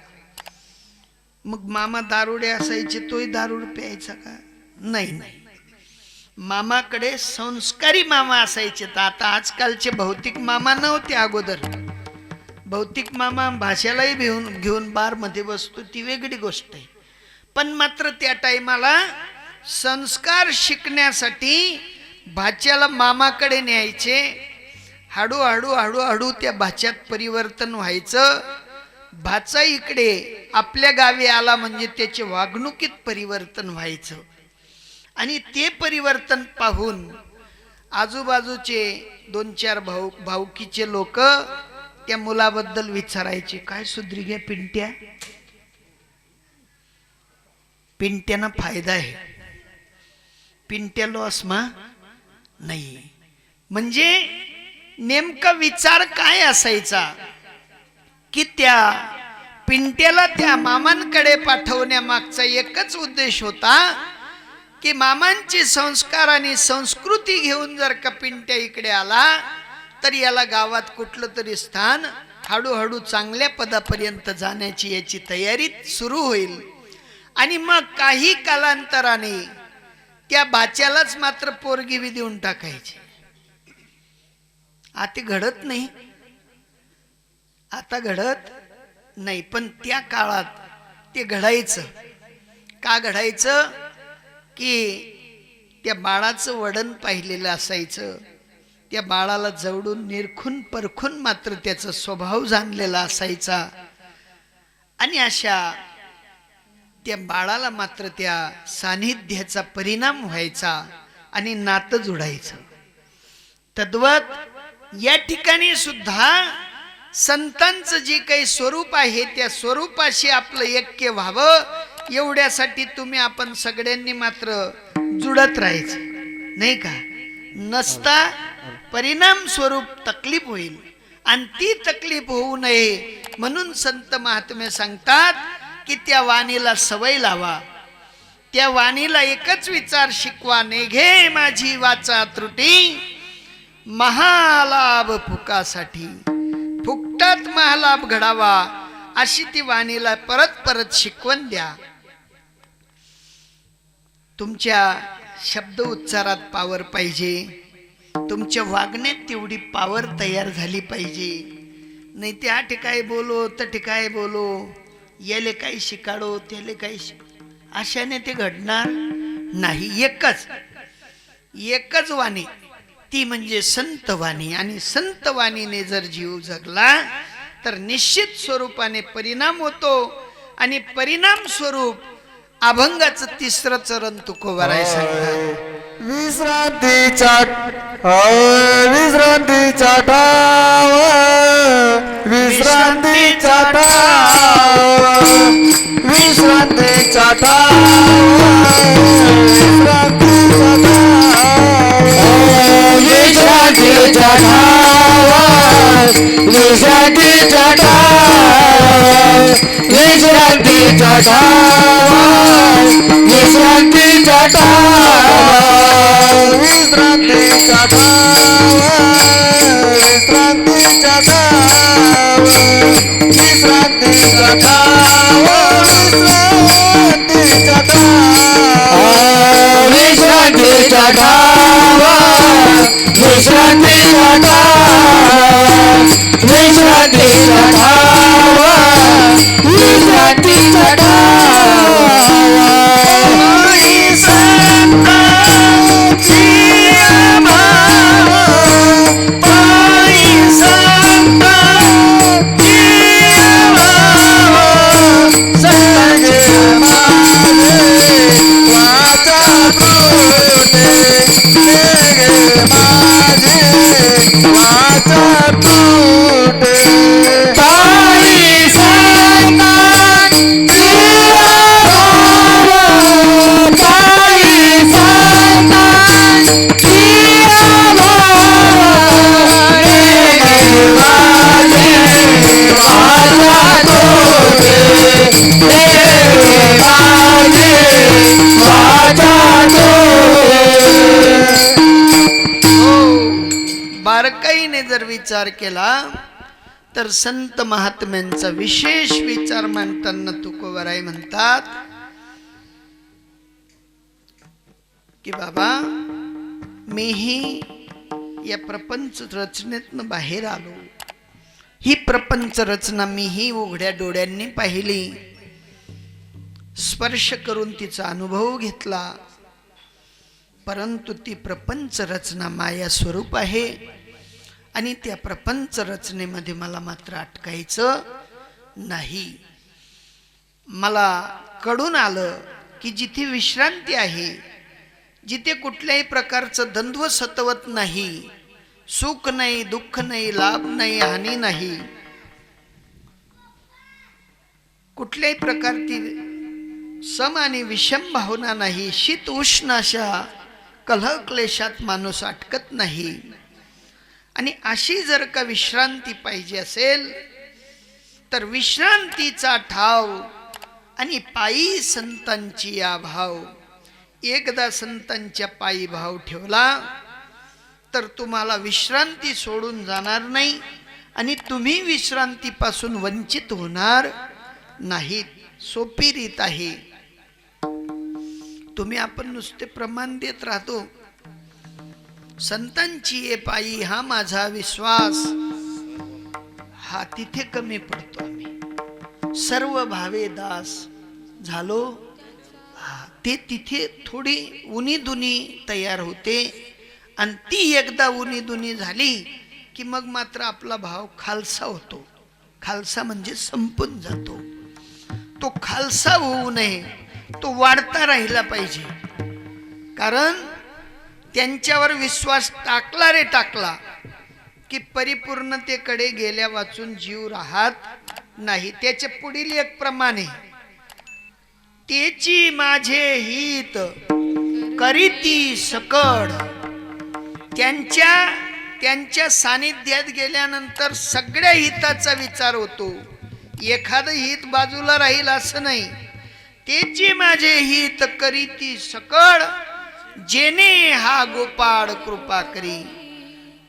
मग मामा दारुडे असायचे, तोही दारूड प्यायचा का? नाही नाही. मामाकडे संस्कारी मामा असायचे. तर आता आजकालचे भौतिक मामा नव्हते. अगोदर भौतिक मामा भाषेलाही घेऊन बारमध्ये बसतो ती वेगळी गोष्ट आहे. पण मात्र त्या टाइमाला संस्कार शिकण्यासाठी भाच्याला मामाकडे न्यायचे. हळूहळू हळूहळू त्या भाच्यात परिवर्तन व्हायचं. भाचा इकडे आपल्या गावी आला म्हणजे त्याच्या वागणुकीत परिवर्तन व्हायचं. आणि ते परिवर्तन पाहून आजूबाजूचे 2-4 भाऊकीचे लोक त्या मुलाबद्दल विचारायचे, काय सुधरी गे पिंट्या? पिंट्यानं फायदा आहे, पिंट्या लॉस मा नाही. म्हणजे नेमका विचार काय असायचा की त्या पिंट्याला त्या मामांकडे पाठवण्यामागचा एकच उद्देश होता की मामांचे संस्कार आणि संस्कृती घेऊन जर का पिंट्या इकडे आला तर याला गावात कुठलं तरी स्थान, हळूहळू चांगल्या पदापर्यंत जाण्याची याची तयारी सुरू होईल. आणि मग काही कालांतराने त्या बाच्यालाच मात्र पोरगी बी देऊन टाकायची. आता घडत नाही, आता घडत नाही, पण त्या काळात ते घडायचं. का घडायचं की त्या बाळाचं वडण पाहिलेलं असायचं. त्या बाळाला जवळून निरखून परखून मात्र त्याचा स्वभाव जाणलेला असायचा. आणि अशा त्या बाळाला मात्र त्या सानिध्याचा परिणाम व्हायचा आणि नातं जुडायचं. तद्वत या ठिकाणी सुद्धा संतांचं जे काही स्वरूप आहे त्या स्वरूपाशी आपलं ऐक्य व्हावं एवढ्यासाठी तुम्ही आपण सगळ्यांनी मात्र जुडत राहायचं नाही का. नसता परिणाम स्वरूप तकलीफ होईल. आणि ती तकलीफ होऊ नये म्हणून संत महात्मे सांगतात की त्या वाणीला सवय लावा. त्या वाणीला एकच विचार शिकवा, नेघे माझी वाचा त्रुटी, महालाभ फुकासाठी. फुकटात महालाभ घडावा अशी ती वाणीला परत परत शिकवण द्या. तुमच्या शब्द उच्चारात पावर पाहिजे, तुमच्या वागण्यात तेवढी पावर तयार झाली पाहिजे. नाही त्या ठिकाणी बोलो तर ठिकाणी बोलो, याले काही शिकाडो त्याले काही अशाने ते घडणार नाही. एकच वाणी, ती म्हणजे संत वाणी. आणि संत वाणीने जर जीव जगला तर निश्चित स्वरूपाने परिणाम होतो. आणि परिणाम स्वरूप अभंगाचं तिसरं चरण तुकोबाराय सांगतात. विश्रांतीचा विश्रांतीचा ठाव विश्रांतीचा ठाव विश्रांतीचा विश्रांतीचा ठाव विश्रांतीचा ठाव विश्रांतीचा ठाव विश्रांतीचा ठाव विश्रांतीचा विश्रांतीचा विश्रांतीचा विश्रांतीचा ठाव विश्रांतीचा ठाव विश्रांतीचा ठाव विश्रांतीचा बारकाईने जर विचार केला तर संत महात्म्यांचा विशेष विचार मांडताना तुकोबाराय म्हणतात की बाबा, मीही या प्रपंच रचनेतनं बाहेर आलो. ही प्रपंच रचना मीही उघड्या डोळ्यांनी पाहिली, स्पर्श करून तिचा अनुभव घेतला. परंतु ती प्रपंच रचना माया स्वरूप आहे आणि त्या प्रपंच रचनेमध्ये मला मात्र अटकायचं नाही. मला कळून आलं की जिथे विश्रांती आहे, जिथे कुठल्याही प्रकारचं द्वंद्व सतवत नाही, सुख नाही, दुःख नाही, लाभ नाही, हानी नाही, कुठल्याही प्रकारची सम आणि विषम भावना नाही, शीत उष्ण अशा कलह क्लेशात माणूस अटकत नाही. आणि अशी जर का विश्रांती पाहिजे असेल तर विश्रांतीचा ठाव आणि पायी संतांची या भाव. एकदा संतांच्या पायी भाव ठेवला तर तुम्हाला विश्रांती सोडून जाणार नाही आणि तुम्ही विश्रांतीपासून वंचित होणार नाहीत. सोपी रीत आहे. तुम्ही आपण नुसते प्रमाण देत राहतो. संतांची ये पायी हा माझा विश्वास, हा तिथे कमी पडतो. आम्ही सर्व भावे दास झालो, ते तिथे थोडी उनी दुनी तयार होते. आणि ती एकदा उनी दुनी झाली की मग मात्र आपला भाव खालसा होतो. खालसा म्हणजे संपून जातो. तो खालसा होऊ नये, तो वाढता राहिला पाहिजे. कारण त्यांच्यावर विश्वास टाकला रे टाकला की परिपूर्णतेकडे गेल्या वाचून जीव राहत नाही. त्याचे पुढील एक प्रमाण आहे, तेची माझे हित करीती सकड. त्यांच्या सानिध्यात गेल्यानंतर सगळ्या हिताचा विचार होतो. एखादं हित बाजूला राहील असं नाही. तेची माझे हित करीती सकळ, जेने हा गोपाळ कृपा करी.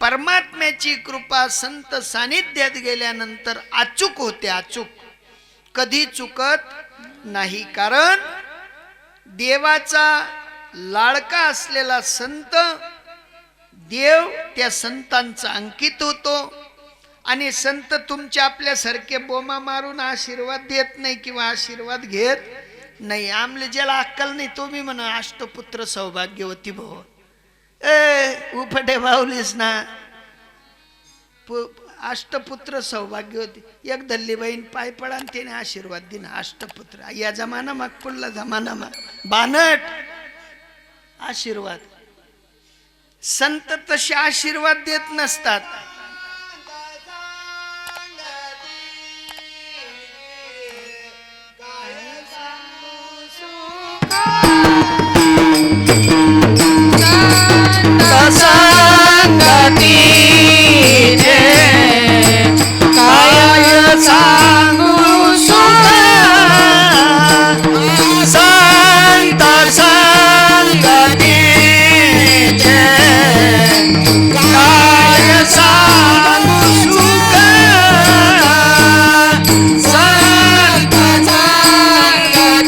परमात्म्याची कृपा संत सानिध्यात गेल्यानंतर अचूक होते. अचूक कधी चुकत नाही. कारण देवाचा लाडका असलेला संत, देव त्या संतांचा अंकित होतो. आणि संत तुमच्या आपल्यासारखे बोमा मारून आशीर्वाद देत नाही किंवा आशीर्वाद घेत नाही आमले ज्याला अक्कल नाही तो मी म्हणा अष्टपुत्र सौभाग्यवती भव. ए उपटे भावलीस ना अष्टपुत्र सौभाग्यवती. एक दल्ली बहीण पाय पडा आणि त्याने आशीर्वाद दिना अष्टपुत्र. या जमाना मग पुढला जमाना मग बानट आशीर्वाद. संत तसे आशीर्वाद देत नसतात. काय सांगू सुख संत संगतीचे काय सांगू सुख संत संगतीचे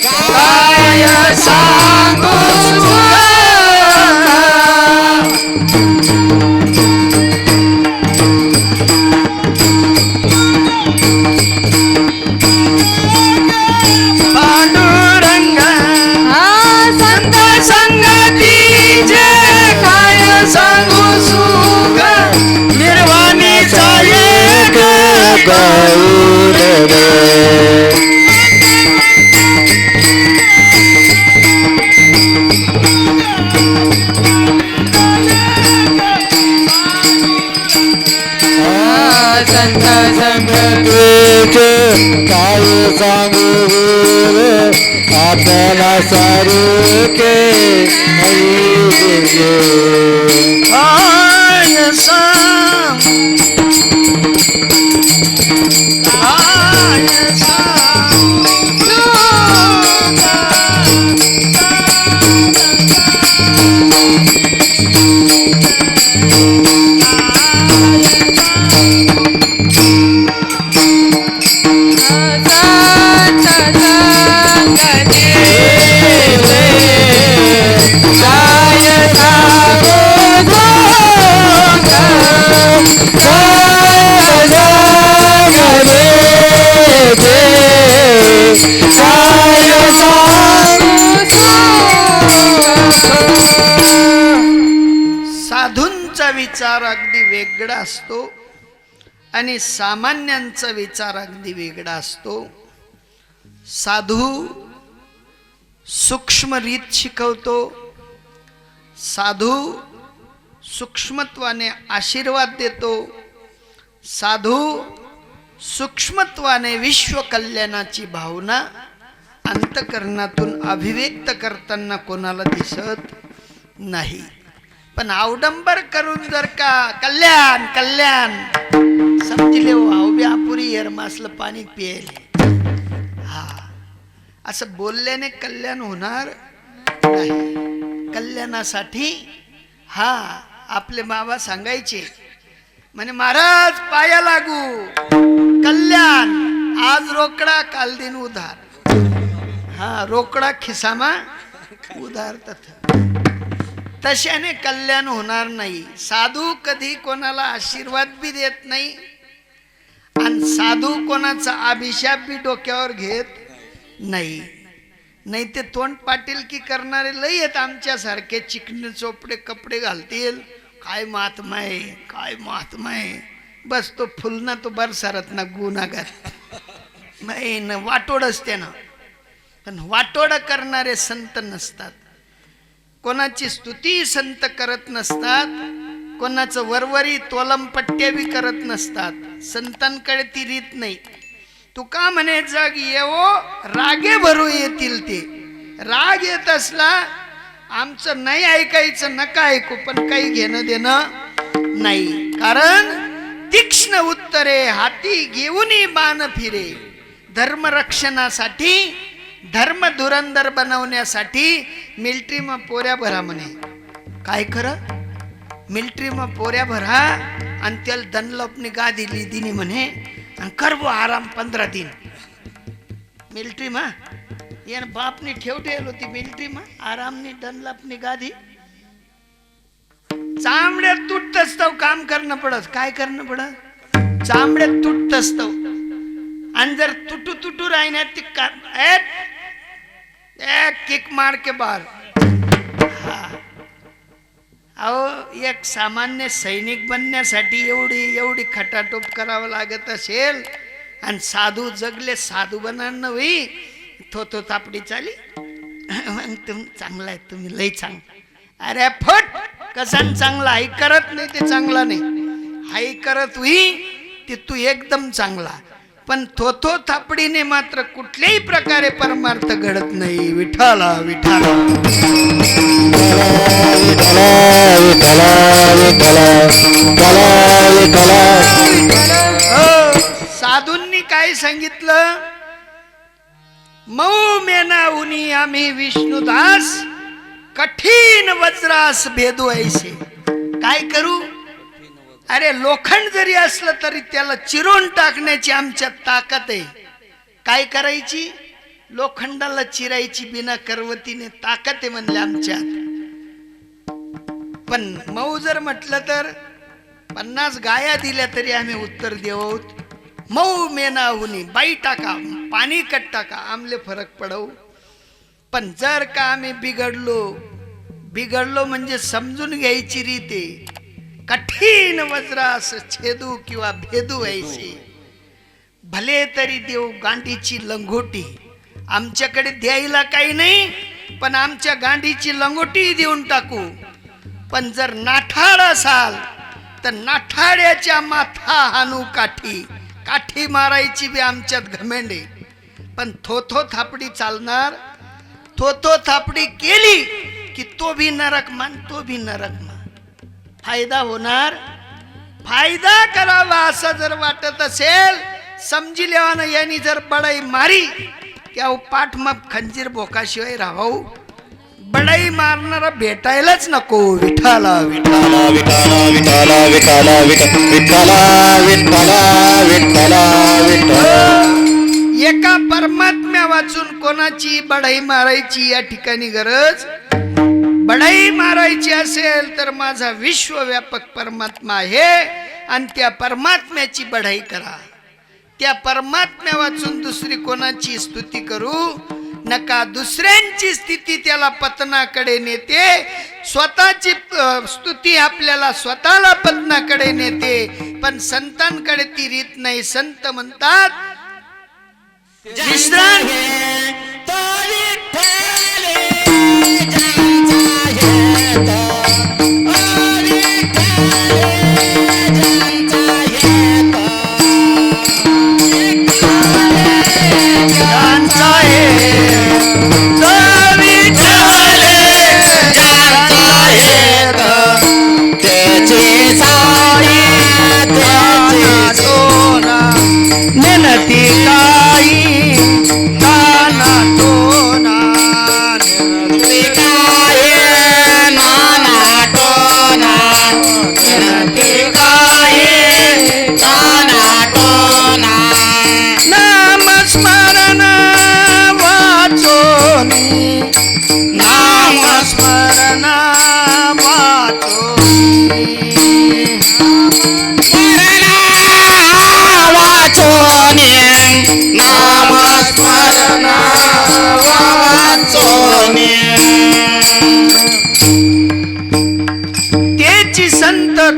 काय सांगू सुख. पांडुरंग संत संगतीचे काय सांगू सुख निर्वाणीचा एक गौर रे. संत संगतीचे काय सांगू रे, आपल्याला सारखे नाही दिले. काय सांग काय सांगू साधूंचा विचार अगदी वेगळा असतो आणि सामान्यांचा विचार अगदी वेगळा असतो. साधू सूक्ष्म रीत शिकवतो. साधू सूक्ष्मत्वाने आशीर्वाद देतो. साधू सूक्ष्मत्वाने विश्व कल्याणाची भावना अंतकरणातून अभिव्यक्त करताना कोणाला दिसत नाही. पण अवडंबर करून जर का कल्याण कल्याण समजले अपुरी एरमासलं पाणी पियले हा असं बोलल्याने कल्याण होणार नाही. कल्याणासाठी हा आपले बाबा सांगायचे म्हणे महाराज पाया लागू कल्याण आज रोकडा काल दिन उधार. हा रोकडा खिसामा उधार तथा तशाने कल्याण होणार नाही. साधू कधी कोणाला आशीर्वाद बी देत नाही आणि साधू कोणाचा अभिशाप बी डोक्यावर घेत नाही. नाही ते तोंड पाटील की करणारे लई आहेत आमच्या सारखे चिकने चोपडे कपडे घालतील. काय महात्मा आहे काय महात्मा आहे. बस तो फुलना तो बरसारत ना गुन्हागार नाही न वाटोड असते ना. पण वाटोड करणारे संत नसतात. कोणाची स्तुती संत करत नसतात. कोणाचं वरवरी तोलमपट्ट्या बी करत नसतात. संतांकडे ती रीत नाही. तू का म्हणे जग येवो रागे भरू येतील ते. राग येत असला आमचं नाही ऐकायचं नका ऐकू पण काही घेणं देणं नाही. कारण तीक्ष्ण उत्तरे हाती घेऊन बाण फिरे. धर्मरक्षणासाठी धर्म धुरंदर बनवण्यासाठी मिलिटरी मग पोऱ्या भरा म्हणे. काय खरं मिलिटरी मग पोऱ्या भरा आणि त्याला दनलपनी गादी दिली म्हणे आणि करबो आराम 15 दिन. मिलिटरी मा यान बापनी ठेवली होती मिलिटरी मा आरामनी दनलपनी गादी. चामड्यात तुटत असतो काम करणं पडत. काय करणं पडत चामड्यात तुटत असतो. आणि जर तुटू तुटू राहण्यात ती किक मार के बार. अहो एक सामान्य सैनिक बनण्यासाठी एवढी खटाटोप करावं लागत असेल आणि साधू जगले साधू बनणं होई थो तापडी चाली. तुम्ही चांगला आहे, तुम्ही लय चांग. अरे फट कसान चांगला आई करत नाही ते चांगला नाही, आई करत होई ते तू एकदम चांगला. पण थोथो थापडीने मात्र कुठल्याही प्रकारे परमार्थ घडत नाही. विठाला विठाला साधूंनी काय सांगितलं? मऊ मेना उनी आम्ही विष्णुदास कठीण वज्रास भेदू ऐसे. काय करू? अरे लोखंड जरी असलं तरी त्याला चिरून टाकण्याची आमच्यात ताकद आहे. काय करायची? लोखंडाला चिरायची बिना करवतीने ताकद आहे म्हणले आमच्यात. पण मऊ जर म्हटलं तर 50 गाया दिल्या तरी आम्ही उत्तर देऊ. मऊ मेना हुनी बाई टाका, पाणी कट टाका, आमले फरक पडव. पण जर का आम्ही बिघडलो म्हणजे समजून घ्यायची रीते कठीण वज्रास छेदू किंवा भेदू ऐसे. भले तरी देऊ गांडीची लंगोटी, आमच्याकडे द्यायला काही नाही पण आमच्या गांडीची लंगोटी देऊन टाकू. पण जर नाठाळ असाल तर नाठाड्याच्या माथा हानू काठी. काठी मारायची बी आमच्यात घमेंडे. पण थोथो थापडी चालणार? थोथो थापडी केली की तो भी नरक मान, तो भी नरक मान. फायदा होणार? फायदा करावा असं जर वाटत असेल समजी लेवानं यांनी जर बडाई मारी त्या पाठ मग खंजीर बोकाशिवाय राहाऊ. बडाई मारणारा भेटायलाच नको. विठाला विठाला विठाला विठाला विठाला विठाला विठाला विठाला विठाला. एका परमात्म्या वाचून कोणाची बढाई मारायची या ठिकाणी गरज? बढाई मारायची असेल तर माझा विश्वव्यापक परमात्मा आहे आणि त्या परमात्म्याची बढाई करा. त्या परमात्म्या वाचून दुसरी कोणाची स्तुती करू नका. दुसऱ्यांची स्थिती त्याला पतनाकडे नेते, स्वतःची स्तुती आपल्याला स्वतःला पतनाकडे नेते. पण संतांकडे ती रीत नाही. संत म्हणतात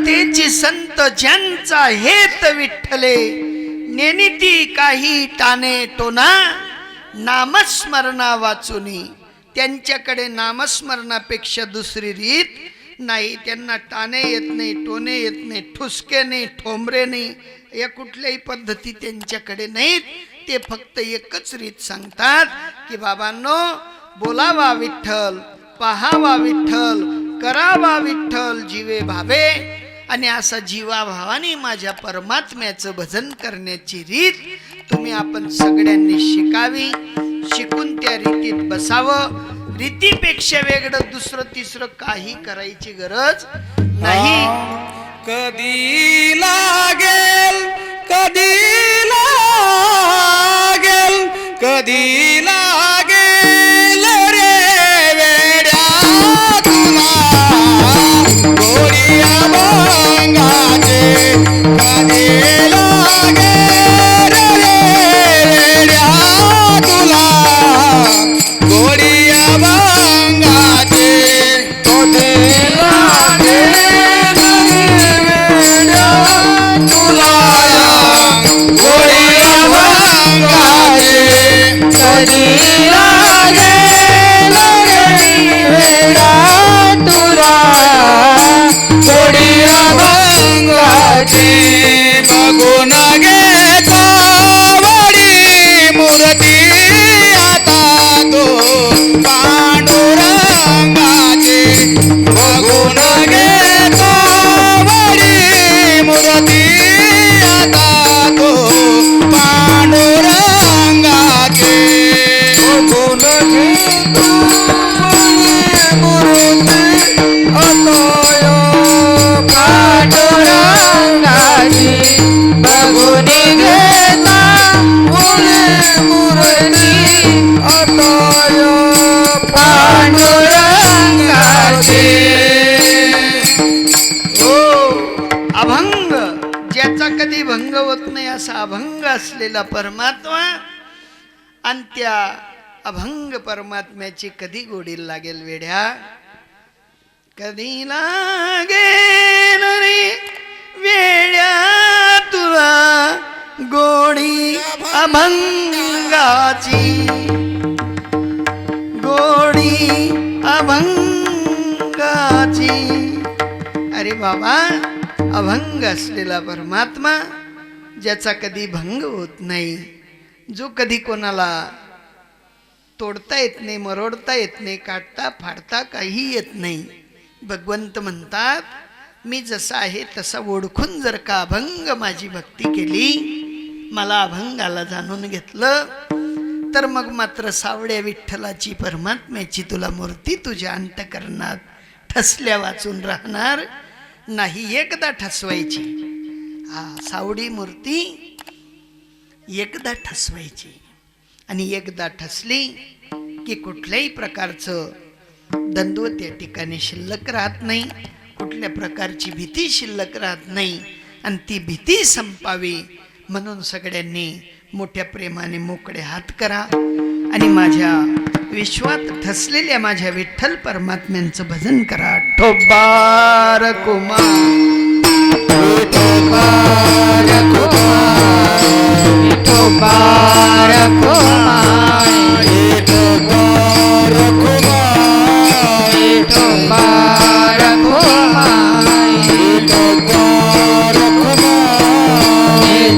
तेची संत ज्यांचा हेत विठ्ठले नेनिती काही टाणे टोना नामस्मरणा वाचुनी. त्यांच्याकडे नामस्मरणापेक्षा दुसरी रीत नाही. त्यांना टाणे येत नाही, टोने येत नाही, ठुसके नाही, ठोंबरे नाही, या कुठल्याही पद्धती त्यांच्याकडे नाहीत. ते फक्त एकच रीत सांगतात की बाबांनो बोलावा विठ्ठल, पहावा विठ्ठल, करावा विठ्ठल, जीवे भावे. आणि असा जीवाभावाने माझ्या परमात्म्याचं भजन करण्याची रीत तुम्ही आपण सगळ्यांनी शिकावी. शिकून त्या रीतीत बसावं. रीतीपेक्षा वेगळं दुसरं तिसरं काही करायची गरज नाही. कधी लागेल, कधी लागेल, कधी लागेल रे वेड्या तुला गोडिया भांगाचे. कधी लागेल रे बघून घेतो वडी मूर्ती आता तो पांडुरंगाची बघून घेतो वडी मूर्ती आता तो पांडुरंगाची बघून घेतो मूर्ती अतोय पांडुरंगाची बघून घेता मूर्ती अतोय पांडुरंगाची. हो अभंग, ज्याचा कधी भंग होत नाही असा अभंग असलेला परमात्मा, आणि त्या अभंग परमात्म्याची कधी गोडी लागेल वेड्या, कधी लागेल रे वेड्या तुला गोडी अभंगाची, गोडी अभंगाची. अरे बाबा, अभंग असलेला परमात्मा ज्याचा कधी भंग होत नाही, जो कधी कोणाला तोडता येत नाही, मरोडता येत नाही, काढता फाडता काही येत नाही. भगवंत म्हणतात, मी जसा आहे तसा ओळखून जर का अभंग माझी भक्ती केली, मला अभंगाला जाणून घेतलं, तर मग मात्र सावड्या विठ्ठलाची परमात्म्याची तुला मूर्ती तुझ्या अंतःकरणात ठसल्या वाचून राहणार नाही. एकदा ठसवायची, हा सावडी मूर्ती एकदा ठसवायची, आणि एकदा ठसली की कुठल्याही प्रकारचं द्वंद्व त्या ठिकाणी शिल्लक राहत नाही, कुठल्या प्रकारची भीती शिल्लक राहत नाही. आणि ती भीती संपावी म्हणून सगळ्यांनी मोठ्या प्रेमाने मोकळे हात करा आणि माझ्या विश्वात ठसलेल्या माझ्या विठ्ठल परमात्म्यांचं भजन करा. ठोबार कुमार विठोबार कुमार, विठोबार कुमार.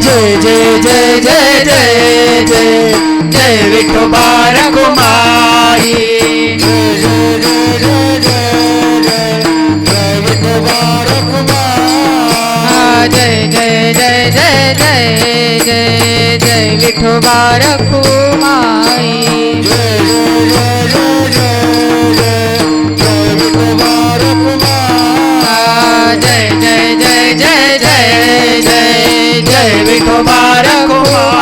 जय जय जय जय जय जय जय विठोबार कुमारी. जय जय जय जय जय जय जय विठोबार कुमारी. जय जय जय जय जय जय जय विठोबार कुमारी.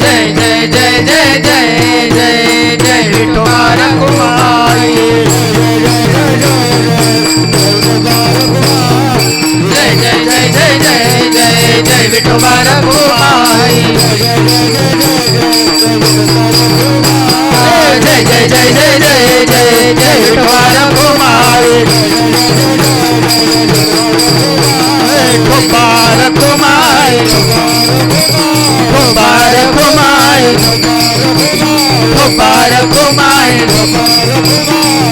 जय जय जय जय जय जय जय विठोबार कुमारी. जय जय जय जय जय जय जय विठोबार कुमारी. जय जय जय जय जय जय जय विठोबार कुमारी. ठोबार कुमारी, ठोबार कुमारी, ठोबार कुमारी,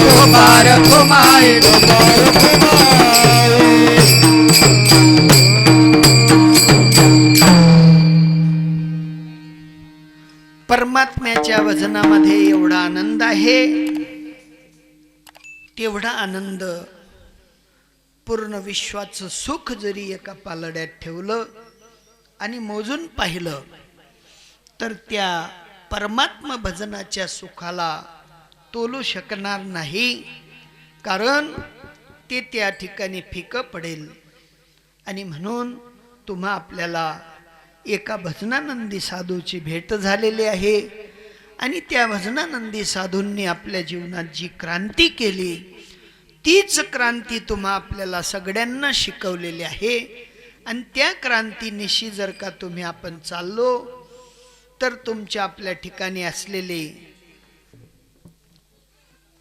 ठोबार कुमारी. परमात्म्याच्या वजनामध्ये एवढा आनंद आहे, तेवढा आनंद पूर्ण विश्वाचं सुख जरी एका पालड्यात ठेवलं आणि मोजून पाहिलं तर त्या परमात्मा भजनाच्या सुखाला तोलू शकणार नाही, कारण ते त्या ठिकाणी फिकं पडेल. आणि म्हणून तुम्हा आपल्याला एका भजनानंदी साधूची भेट झालेली आहे, आणि त्या भजनानंदी साधूंनी आपल्या जीवनात जी क्रांती केली, तीच क्रांती तुम्हा आपल्याला सगळ्यांना शिकवलेली आहे. आणि त्या क्रांतीनिशी जर का तुम्ही आपण चाललो तर तुमच्या आपल्या ठिकाणी असलेले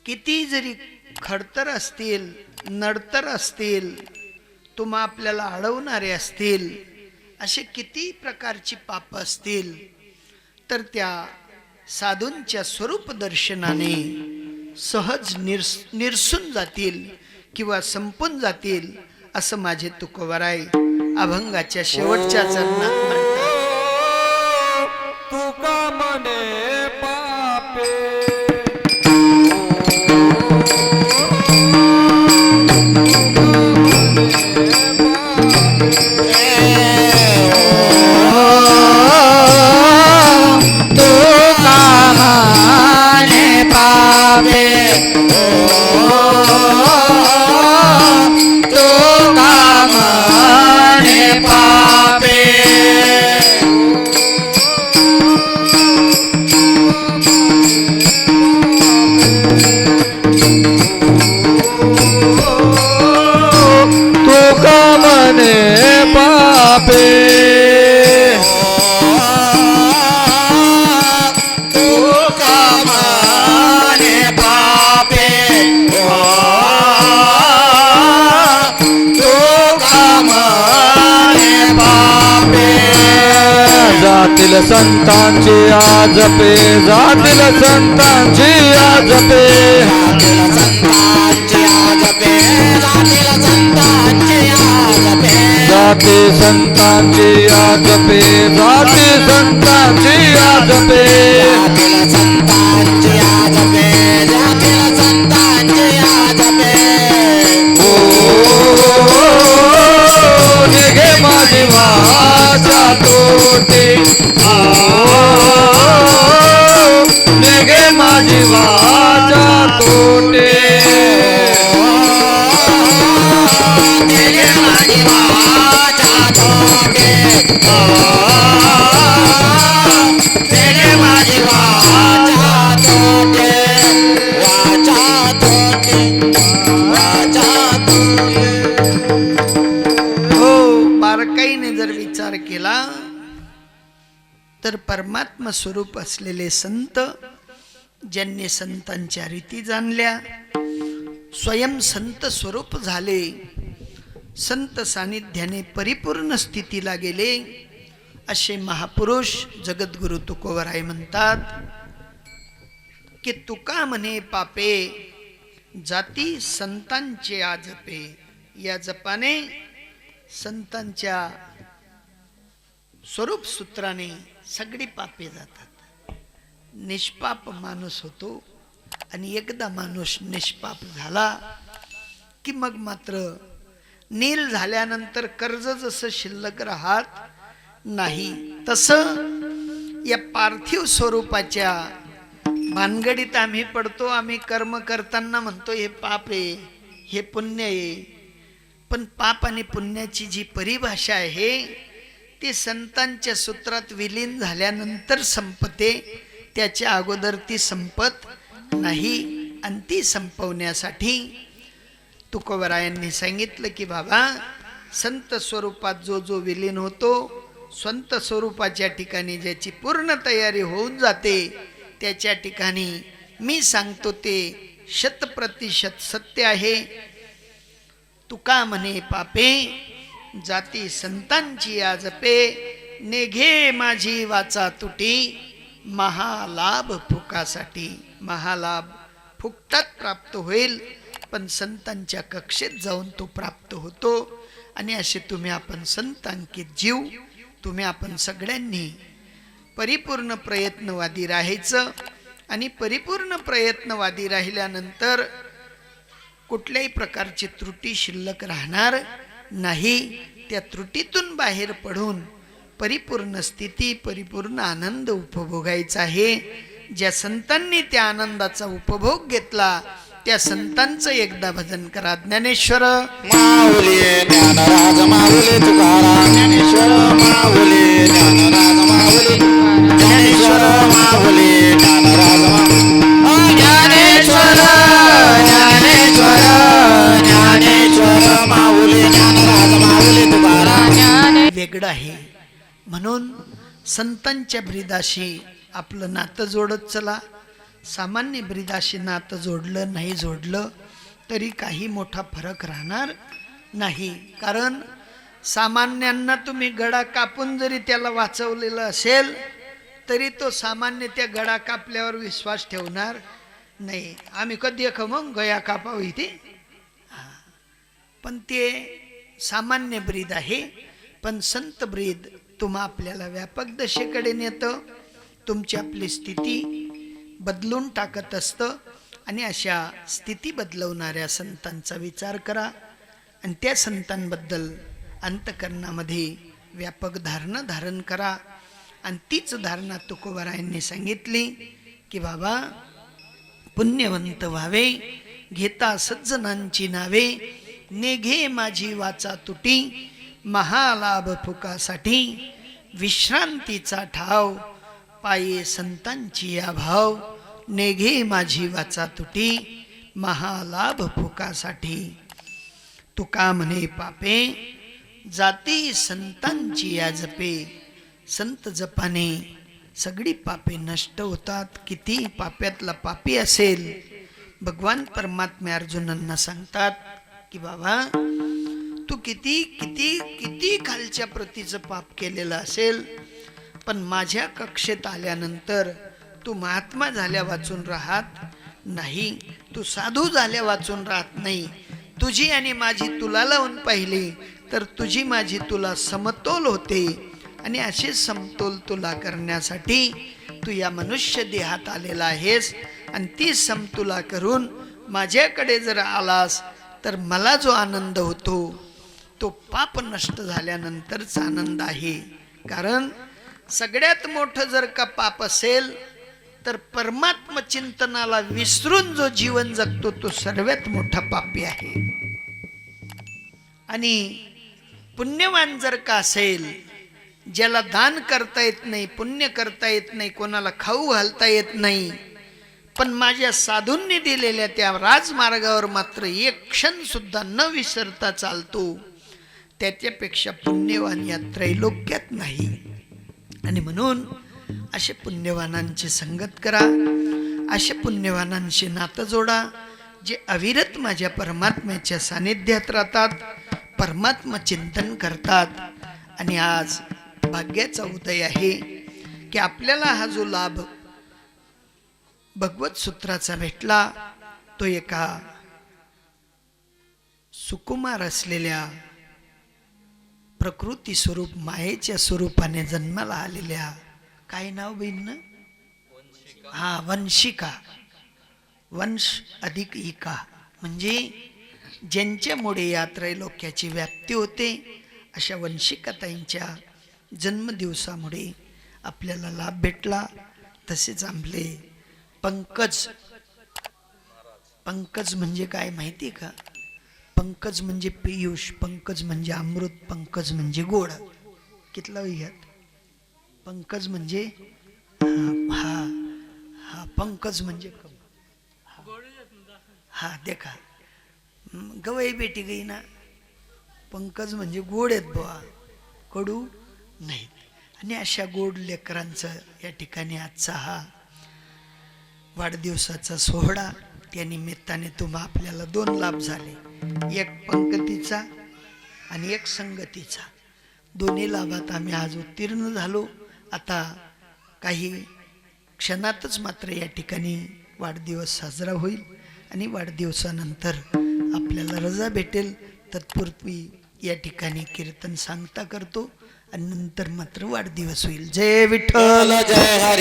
किती जरी खडतर असतील, नडतर असतील, तुम्हा आपल्याला अडवणारे असतील, असे किती प्रकारची पाप असतील, तर त्या साधूंच्या स्वरूप दर्शनाने सहज निरसून जातील किंवा संपून जातील असं माझे तुकोबराय अभंगाच्या शेवटच्या चरणात म्हणतात. तुका म्हणे पापे जातील संतांची आज पे जातील संतांची आज पे जाती संतांची आज पे जाती संतांची आज पे निघे माझी वाचा तोटे निघे माझी वाचा तोटे निघे माझी वाचा तोटे निघे माझी वाचा तोटे वाचा तोटे वाचा तोटे. हो, बारकाईने जर विचार केला तर परमात्मा स्वरूप असलेले संत ज्यांनी संतांच्या रीती जाणल्या, स्वयं संत स्वरूप झाले, संत सानिध्याने परिपूर्ण स्थितीला गेले, असे महापुरुष जगद्गुरु तुकोबराय म्हणतात की तुका म्हणे पापे जाती संतांचे आजपे. या जपाने संतांच्या स्वरूप सूत्राने सगळी पापे जातात. निष्पाप माणूस होतो आणि एकदा माणूस निष्पाप झाला की मग मात्र नील झाल्यानंतर कर्ज जसं शिल्लक राहत नाही तसं या पार्थिव स्वरूपाच्या भानगडीत आम्ही पडतो. आम्ही कर्म करताना म्हणतो हे पाप आहे, हे पुण्य आहे, पण पाप आणि पुण्याची जी परिभाषा आहे ती संतांच्या सूत्रात विलीन झाल्यानंतर संपते, त्याच्या अगोदर ती संपत नाही. आणि ती संपवण्यासाठी तुकोबरायांनी सांगितलं की बाबा संत स्वरूपात जो जो विलीन होतो, संत स्वरूपाच्या ठिकाणी ज्याची पूर्ण तयारी होऊन जाते, त्याच्या ठिकाणी मी सांगतो ते 100% सत्य आहे. तुका म्हणे पापे जाती संतांची आजपे, नेघे माझी वाचा तुटी, महालाभ फुकासाठी. महालाभ फुकटात प्राप्त होईल, पण संतांच्या कक्षेत जाऊन तो प्राप्त होतो. आणि असे तुम्ही आपण संतांकित जीव, तुम्ही आपण सगळ्यांनी परिपूर्ण प्रयत्नवादी राहायचं. आणि परिपूर्ण प्रयत्नवादी राहिल्यानंतर कुठल्याही प्रकारची त्रुटी शिल्लक राहणार नाही. त्या त्रुटीतून बाहेर पडून परिपूर्ण स्थिती, परिपूर्ण आनंद उपभोगायचा आहे. ज्या संतांनी त्या आनंदाचा उपभोग घेतला त्या संतांचं एकदा भजन करा. ज्ञानेश्वर माऊली ज्ञानराज माऊली तुकाराम, ज्ञानेश्वर माऊली ज्ञानराज माऊली, ज्ञानेश्वर माऊली ज्ञानराज माऊली, ज्ञानेश्वर ज्ञानेश्वर ज्ञानेश्वर माऊली ज्ञानराज माऊली तुकाराम. वेगळं आहे म्हणून संतांच्या ब्रीदाशी आपलं नातं जोडत चला. सामान्य ब्रीदाशी नातं जोडलं नाही जोडलं तरी काही मोठा फरक राहणार नाही. कारण सामान्यांना तुम्ही गळा कापून जरी त्याला वाचवलेलं असेल तरी तो सामान्य त्या गळा कापल्यावर विश्वास ठेवणार नाही आम्ही कधी मग गया कापाव इथे पण ते सामान्य ब्रीद आहे. पण संत ब्रीद तुम्हा आपल्याला व्यापक दशेकडे नेतं, तुमची आपली स्थिती बदलून टाकत असतं. आणि अशा स्थिती बदलवणाऱ्या संतांचा विचार करा आणि त्या संतांबद्दल अंतकरणामध्ये व्यापक धारणा धारण करा. आणि तीच धारणा तुकोबारायांनी सांगितली की बाबा पुण्यवंत व्हावे, घेता सज्जनांची नावे, नेघे माझी वाचा तुटी, महालाभ फुकासाठी, विश्रांतीचा ठाव, पाये संतांची या भाव, नेघे माझी वाचा तुटी, महालाभ फुकासाठी. तुका म्हणे पापे, जाती संतांची या जपे, संत जपाने सगळी पापे नष्ट होतात. किती पाप्यातला पापी असेल, भगवान परमात्मा अर्जुनांना सांगतात की बाबा तू किती किती किती खालच्या प्रतीचं पाप केलेलं असेल, पण माझ्या कक्षेत आल्यानंतर तू महात्मा झाल्या वाचून राहत नाही, तू साधू झाल्या वाचून राहत नाही. तुझी आणि माझी तुला लावून पाहिली तर तुझी माझी तुला समतोल होते. आणि असे समतोल तुला करण्यासाठी तू या मनुष्य देहात आलेला आहेस. आणि ती समतुला करून माझ्याकडे जर आलास तर मला जो आनंद होतो तो पाप नष्ट झाल्यानंतरचा आनंद आहे. कारण सगळ्यात मोठं जर का पाप असेल तर परमात्म चिंतनाला विसरून जो जीवन जगतो तो सर्वात मोठा पापी आहे. आणि पुण्यवान जर का असेल, ज्याला दान करता येत नाही, पुण्य करता येत नाही, कोणाला खाऊ घालता येत नाही, पण माझ्या साधूंनी दिलेल्या त्या राजमार्गावर मात्र एक क्षण सुद्धा न विसरता चालतो, त्याच्यापेक्षा पुण्यवान या त्रैलोक्यात नाही. आणि म्हणून असे पुण्यवानांची संगत करा, असे पुण्यवानांशी नातं जोडा, जे अविरत माझ्या परमात्म्याच्या सानिध्यात राहतात, परमात्मा चिंतन करतात. आणि आज भाग्याचा उदय आहे की आपल्याला हा जो लाभ भगवत सूत्राचा भेटला तो एका सुकुमार असलेल्या प्रकृती स्वरूप मायेच्या स्वरूपाने जन्माला आलेल्या, काय नाव बहीण? वंशिका. वंश अधिक इका म्हणजे ज्यांच्यामुळे या त्रैलोक्याची व्याप्ती होते, अशा वंशिकाताईंच्या जन्मदिवसामुळे आपल्याला लाभ भेटला. तसेच आपले पंकज, पंकज म्हणजे काय माहिती का? पंकज म्हणजे पियुष, पंकज म्हणजे अमृत, पंकज म्हणजे गोड. कितला यात पंकज म्हणजे हा हा पंकज म्हणजे हा देखा गवई बेटी गई ना. पंकज म्हणजे गोड आहेत बुवा, कडू नाहीत. आणि अशा गोड लेकरांचं या ठिकाणी आजचा हा वाढदिवसाचा सोहळा, त्या निमित्ताने तुम्हा आपल्याला 2 लाभ झाले, एक पंक्तीचा आणि एक संगतीचा. दोन्ही लाभात आम्ही आज उत्तीर्ण झालो. आता काही क्षणातच मात्र या ठिकाणी वाढदिवस साजरा होईल आणि वाढदिवसानंतर आपल्याला रजा भेटेल. तत्पूर्वी या ठिकाणी कीर्तन सांगता करतो आणि नंतर मात्र वाढदिवस होईल. जय विठ्ठल, जय हरी.